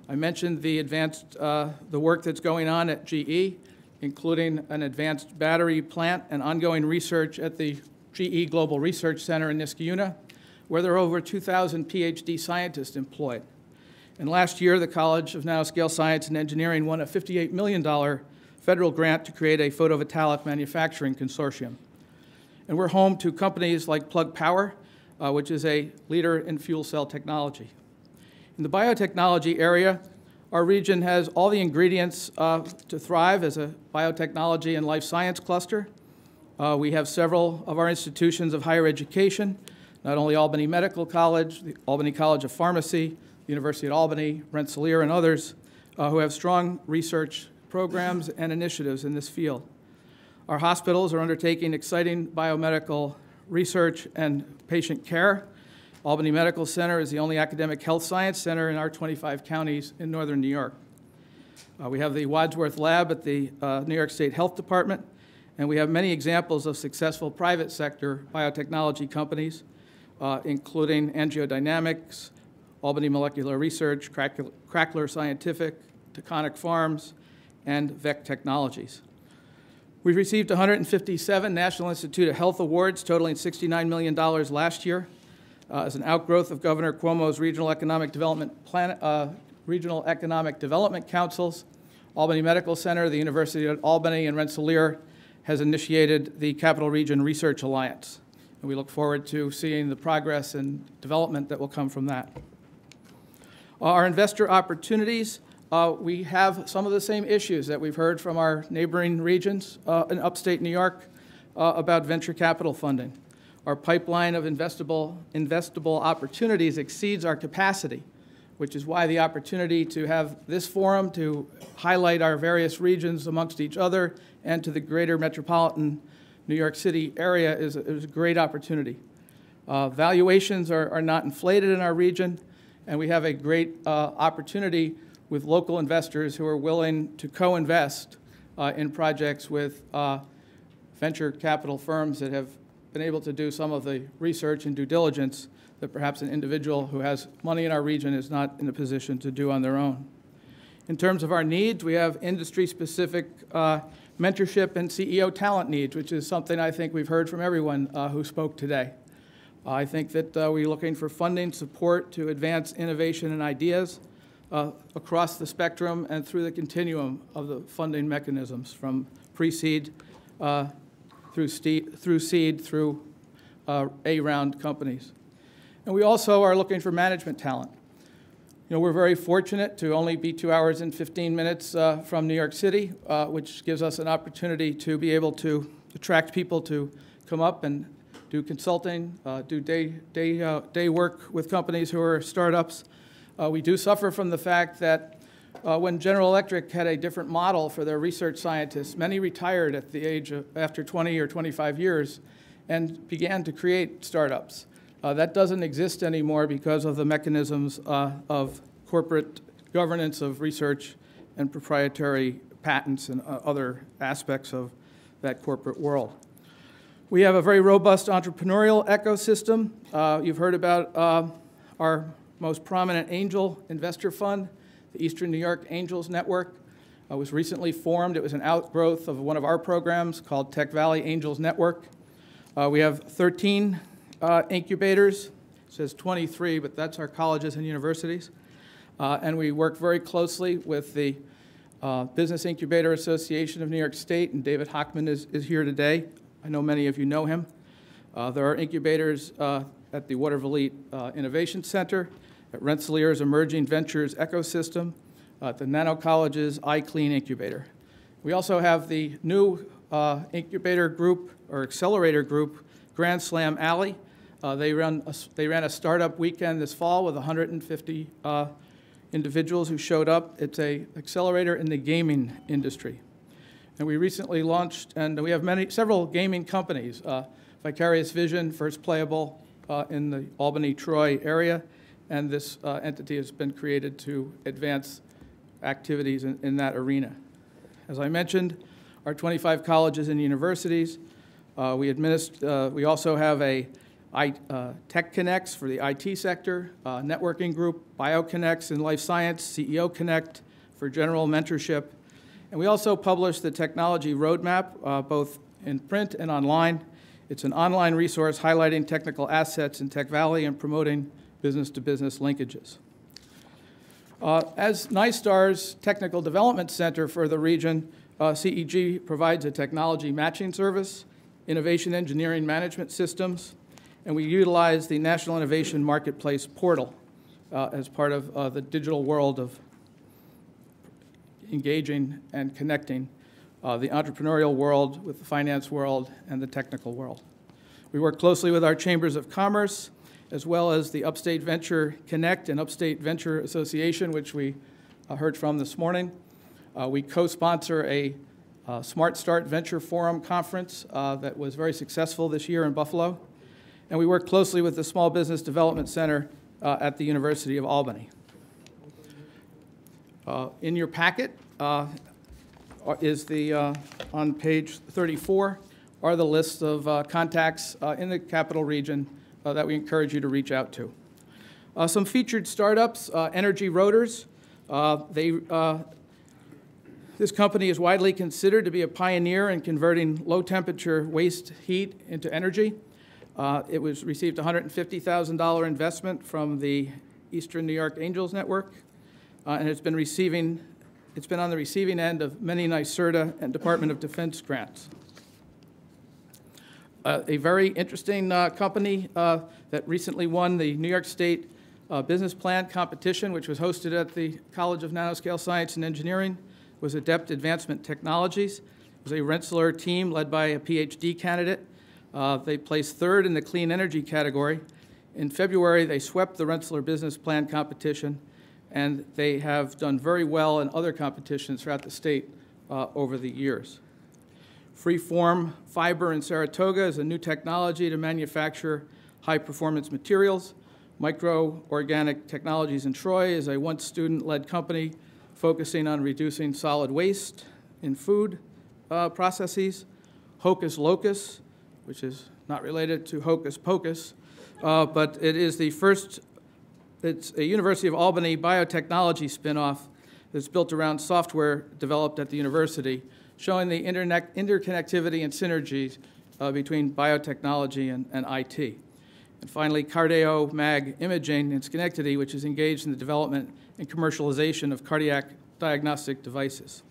I mentioned the work that's going on at GE, including an advanced battery plant and ongoing research at the GE Global Research Center in Niskayuna, where there are over 2,000 PhD scientists employed. And last year, the College of Nanoscale Science and Engineering won a $58 million federal grant to create a photovoltaic manufacturing consortium. And we're home to companies like Plug Power, which is a leader in fuel cell technology. In the biotechnology area, our region has all the ingredients to thrive as a biotechnology and life science cluster. We have several of our institutions of higher education, not only Albany Medical College, the Albany College of Pharmacy, the University of Albany, Rensselaer, and others who have strong research programs and initiatives in this field. Our hospitals are undertaking exciting biomedical research and patient care. Albany Medical Center is the only academic health science center in our 25 counties in northern New York. We have the Wadsworth Lab at the New York State Health Department, and we have many examples of successful private sector biotechnology companies, including AngioDynamics, Albany Molecular Research, Crackler Scientific, Taconic Farms, and VEC Technologies. We've received 157 National Institute of Health Awards totaling $69 million last year as an outgrowth of Governor Cuomo's Regional Economic Development Councils. Albany Medical Center, the University of Albany, and Rensselaer has initiated the Capital Region Research Alliance. And we look forward to seeing the progress and development that will come from that. Our investor opportunities, we have some of the same issues that we've heard from our neighboring regions in upstate New York about venture capital funding. Our pipeline of investable opportunities exceeds our capacity, which is why the opportunity to have this forum to highlight our various regions amongst each other and to the greater metropolitan New York City area is a great opportunity. Valuations are not inflated in our region, and we have a great opportunity with local investors who are willing to co-invest in projects with venture capital firms that have been able to do some of the research and due diligence that perhaps an individual who has money in our region is not in a position to do on their own. In terms of our needs, we have industry-specific mentorship and CEO talent needs, which is something I think we've heard from everyone who spoke today. I think that we're looking for funding support to advance innovation and ideas across the spectrum and through the continuum of the funding mechanisms, from pre-seed through seed through A-round companies. And we also are looking for management talent. You know, we're very fortunate to only be 2 hours and 15 minutes from New York City, which gives us an opportunity to be able to attract people to come up and do consulting, do day work with companies who are startups. We do suffer from the fact that when General Electric had a different model for their research scientists, many retired at the age of after 20 or 25 years and began to create startups. That doesn't exist anymore because of the mechanisms of corporate governance of research and proprietary patents and other aspects of that corporate world. We have a very robust entrepreneurial ecosystem. You've heard about our most prominent angel investor fund, the Eastern New York Angels Network. Was recently formed. It was an outgrowth of one of our programs called Tech Valley Angels Network. We have 13 incubators. It says 23, but that's our colleges and universities. And we work very closely with the Business Incubator Association of New York State, and David Hockman is here today. I know many of you know him. There are incubators at the Waterville Innovation Center, at Rensselaer's Emerging Ventures Ecosystem, at the Nano College's iClean Incubator. We also have the new incubator group, or accelerator group, Grand Slam Alley. They ran a startup weekend this fall with 150 individuals who showed up. It's an accelerator in the gaming industry. And we recently launched, and we have several gaming companies, Vicarious Vision, First Playable in the Albany, Troy area, and this entity has been created to advance activities in that arena. As I mentioned, our 25 colleges and universities, we also have a Tech Connects for the IT sector, networking group, BioConnects in life science, CEO Connect for general mentorship. And we also publish the technology roadmap, both in print and online. It's an online resource highlighting technical assets in Tech Valley and promoting business-to-business linkages. As NYSTAR's Technical Development Center for the region, CEG provides a technology matching service, innovation engineering management systems, and we utilize the National Innovation Marketplace portal as part of the digital world of engaging and connecting the entrepreneurial world with the finance world and the technical world. We work closely with our chambers of commerce, as well as the Upstate Venture Connect and Upstate Venture Association, which we heard from this morning. We co-sponsor a Smart Start Venture Forum conference that was very successful this year in Buffalo. And we work closely with the Small Business Development Center at the University of Albany. In your packet is on page 34, are the lists of contacts in the capital region that we encourage you to reach out to. Some featured startups, Energy Rotors. This company is widely considered to be a pioneer in converting low-temperature waste heat into energy. It received $150,000 investment from the Eastern New York Angels Network, and it's been on the receiving end of many NYSERDA and Department of Defense grants. A very interesting company that recently won the New York State Business Plan competition, which was hosted at the College of Nanoscale Science and Engineering, was Adept Advancement Technologies. It was a Rensselaer team led by a PhD candidate. They placed third in the clean energy category. In February, they swept the Rensselaer Business Plan competition, and they have done very well in other competitions throughout the state over the years. Freeform Fiber in Saratoga is a new technology to manufacture high-performance materials. Micro-Organic Technologies in Troy is a once student-led company focusing on reducing solid waste in food processes. Hocus Locus, which is not related to Hocus Pocus, but it is the first, it's a University of Albany biotechnology spinoff that's built around software developed at the university, showing the interconnectivity and synergies between biotechnology and IT. And finally, Cardio Mag Imaging in Schenectady, which is engaged in the development and commercialization of cardiac diagnostic devices.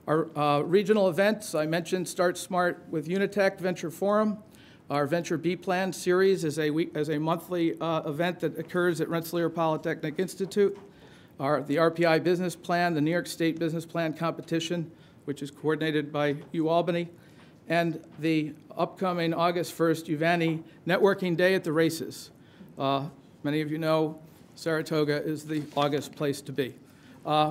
Our regional events, I mentioned Start Smart with Unitech Venture Forum. Our Venture B Plan series is a monthly event that occurs at Rensselaer Polytechnic Institute. The RPI Business Plan, the New York State Business Plan competition, which is coordinated by UAlbany, and the upcoming August 1st Uvanni Networking Day at the races. Many of you know Saratoga is the August place to be.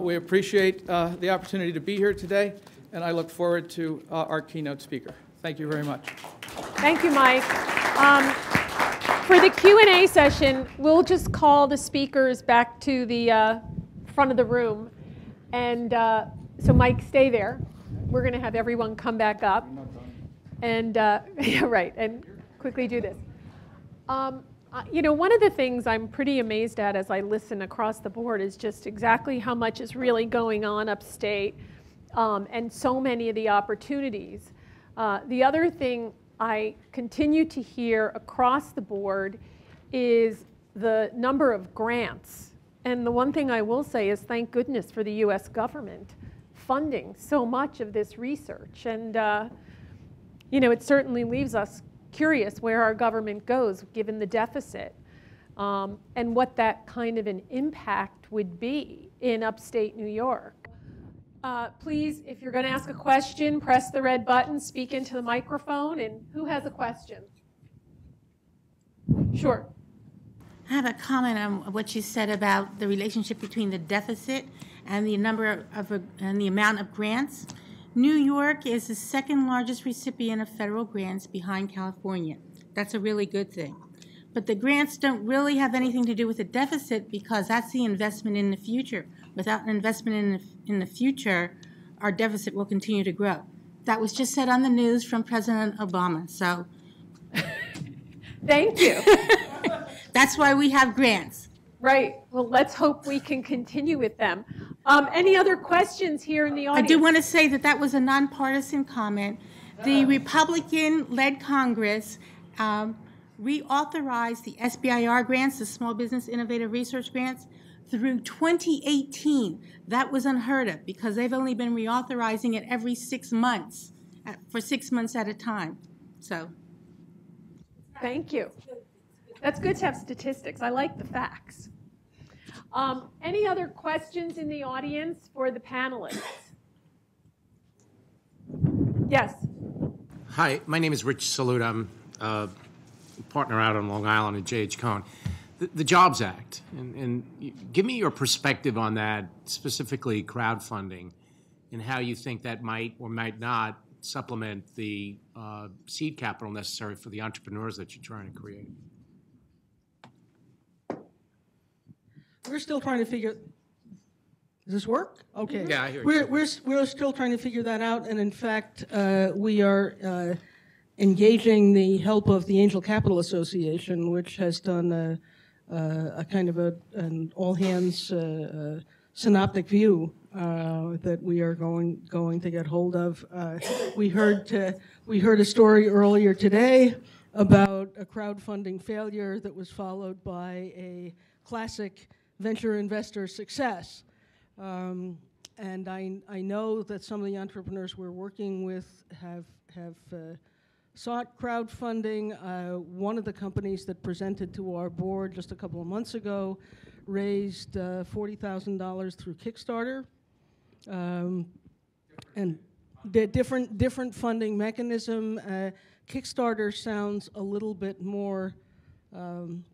We appreciate the opportunity to be here today, and I look forward to our keynote speaker. Thank you very much. Thank you, Mike. For the Q&A session, we'll just call the speakers back to the front of the room. And so Mike, stay there. We're going to have everyone come back up. And, yeah, right, and quickly do this. You know, one of the things I'm pretty amazed at as I listen across the board is just exactly how much is really going on upstate and so many of the opportunities. The other thing I continue to hear across the board is the number of grants. And the one thing I will say is thank goodness for the US government funding so much of this research. And, you know, it certainly leaves us curious where our government goes given the deficit, and what that kind of an impact would be in upstate New York. Please, if you're going to ask a question, press the red button, speak into the microphone, and who has a question? Sure. I have a comment on what you said about the relationship between the deficit and the number of and the amount of grants. New York is the second largest recipient of federal grants behind California. That's a really good thing. But the grants don't really have anything to do with the deficit because that's the investment in the future. Without an investment in the future, our deficit will continue to grow. That was just said on the news from President Obama. So, thank you. That's why we have grants. Right. Well, let's hope we can continue with them. Any other questions here in the audience? I do want to say that that was a nonpartisan comment. The Republican-led Congress reauthorized the SBIR grants, the Small Business Innovative Research Grants, through 2018. That was unheard of because they've only been reauthorizing it every 6 months, for 6 months at a time. So, thank you. That's good to have statistics. I like the facts. Any other questions in the audience for the panelists? Yes. Hi, my name is Rich Salute. I'm a partner out on Long Island at J.H. Cohn. The Jobs Act, and give me your perspective on that, specifically crowdfunding, and how you think that might or might not supplement the seed capital necessary for the entrepreneurs that you're trying to create. We're still trying to figure. Does this work? Okay. Yeah, I hear you. We're still trying to figure that out, and in fact, we are engaging the help of the Angel Capital Association, which has done a kind of an all-hands synoptic view that we are going to get hold of. We heard a story earlier today about a crowdfunding failure that was followed by a classic venture investor success. And I know that some of the entrepreneurs we're working with have sought crowdfunding. One of the companies that presented to our board just a couple of months ago raised $40,000 through Kickstarter. And the different funding mechanism. Kickstarter sounds a little bit more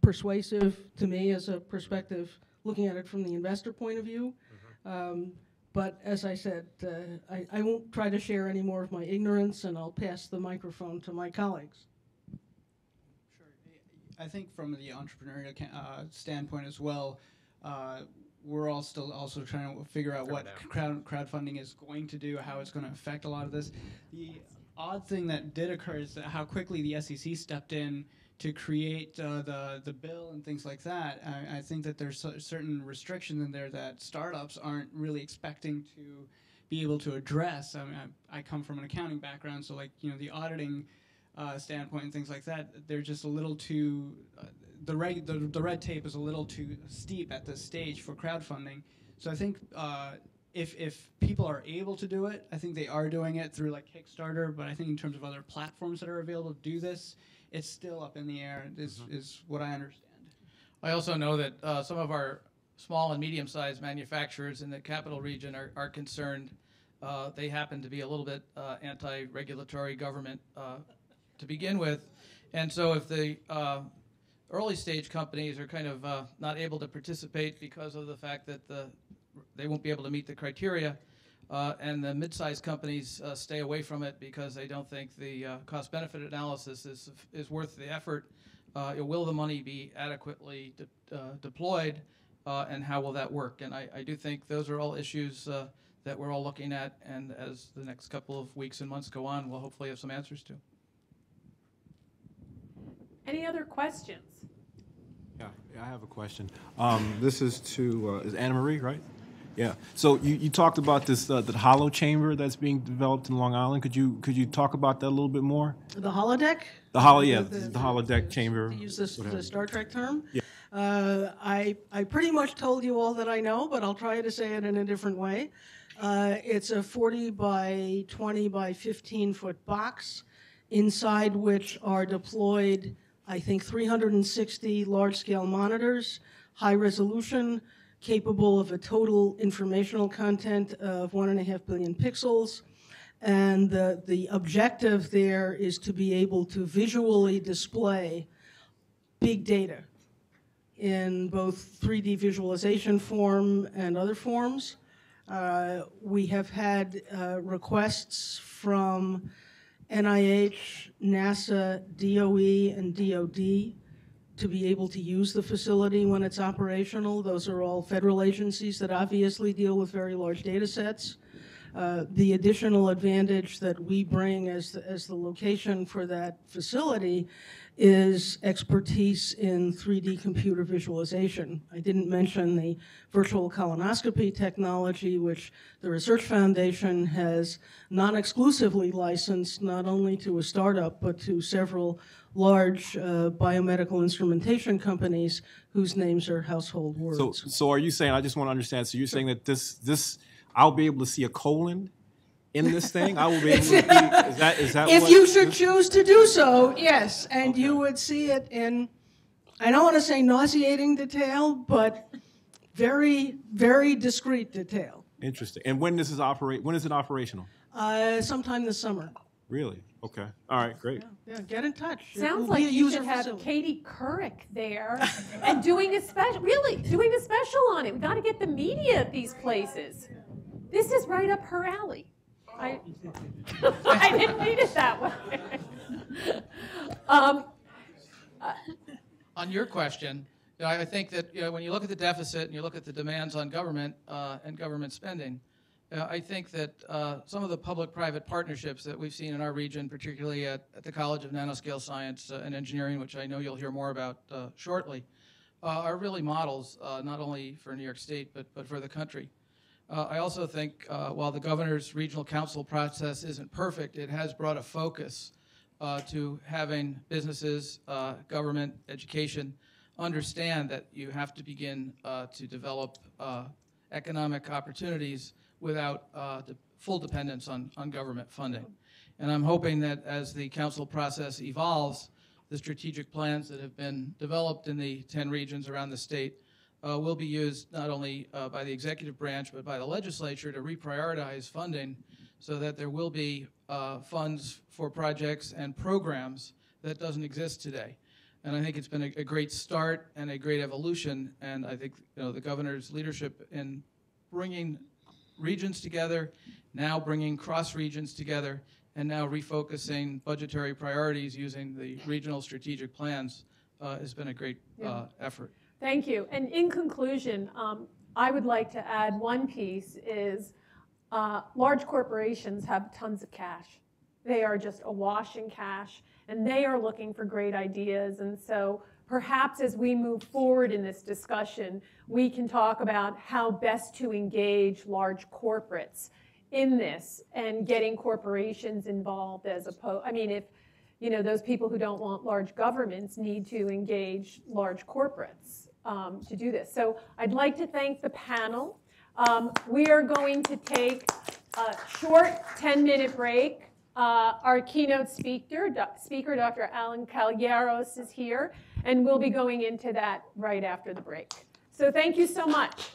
persuasive to me as a perspective, looking at it from the investor point of view. But as I said, I won't try to share any more of my ignorance, and I'll pass the microphone to my colleagues. Sure. I think from the entrepreneurial standpoint as well, we're all still also trying to figure out what crowdfunding is going to do, how it's going to affect a lot of this. The odd thing that did occur is that how quickly the SEC stepped in to create the bill and things like that. I think that there's certain restrictions in there that startups aren't really expecting to be able to address. I mean, I come from an accounting background, so like, you know, the auditing standpoint and things like that, they're just a little too, the red tape is a little too steep at this stage for crowdfunding. So I think if people are able to do it, I think they are doing it through like Kickstarter, but I think in terms of other platforms that are available to do this, it's still up in the air, is what I understand. I also know that some of our small and medium-sized manufacturers in the capital region are concerned. They happen to be a little bit anti-regulatory government to begin with. And so if the early-stage companies are kind of not able to participate because of the fact that they won't be able to meet the criteria, and the mid-sized companies stay away from it because they don't think the cost-benefit analysis is worth the effort. Will the money be adequately deployed, and how will that work? And I do think those are all issues that we're all looking at, and as the next couple of weeks and months go on, we'll hopefully have some answers to. Any other questions? Yeah, I have a question. This is to, is AnnMarie, right? Yeah. So you talked about this the hollow chamber that's being developed in Long Island. Could you talk about that a little bit more? The holodeck? The holodeck chamber. To use the Star Trek term? Yeah. I pretty much told you all that I know, but I'll try to say it in a different way. It's a 40 by 20 by 15 foot box. inside which are deployed, I think, 360 large-scale monitors, high resolution, capable of a total informational content of 1.5 billion pixels. And the objective there is to be able to visually display big data in both 3D visualization form and other forms. We have had requests from NIH, NASA, DOE, and DOD to be able to use the facility when it's operational. Those are all federal agencies that obviously deal with very large data sets. The additional advantage that we bring as the location for that facility is expertise in 3D computer visualization. I didn't mention the virtual colonoscopy technology, which the Research Foundation has non-exclusively licensed not only to a startup, but to several large biomedical instrumentation companies whose names are household words. So are you saying, I just want to understand, so you're saying that this I'll be able to see a colon in this thing? I will be able to see, is that if what you should choose to do so, yes, and okay. You would see it in, I don't want to say nauseating detail, but very, very discrete detail. Interesting. And when is it operational? Sometime this summer. Really? Okay. All right, great. Yeah, get in touch. Sounds like you should have Katie Couric there and doing a special on it. We've got to get the media at these places. This is right up her alley. I didn't read it that way. On your question, I think that when you look at the deficit and you look at the demands on government and government spending, I think that some of the public-private partnerships that we've seen in our region, particularly at the College of Nanoscale Science and Engineering, which I know you'll hear more about shortly, are really models not only for New York State but for the country. I also think while the governor's regional council process isn't perfect, it has brought a focus to having businesses, government, education understand that you have to begin to develop economic opportunities without full dependence on government funding. And I'm hoping that as the council process evolves, the strategic plans that have been developed in the 10 regions around the state will be used not only by the executive branch but by the legislature to reprioritize funding so that there will be funds for projects and programs that doesn't exist today. And I think it's been a great start and a great evolution, and I think the governor's leadership in bringing regions together, now bringing cross regions together, and now refocusing budgetary priorities using the regional strategic plans has been a great effort. Thank you. And in conclusion, I would like to add one piece is large corporations have tons of cash. They are just awash in cash, and they are looking for great ideas. And so perhaps as we move forward in this discussion, we can talk about how best to engage large corporates in this and getting corporations involved as opposed, I mean, if those people who don't want large governments need to engage large corporates to do this. So I'd like to thank the panel. We are going to take a short 10-minute break. Our keynote speaker, Dr. Alan Calleros, is here, and we'll be going into that right after the break. So thank you so much.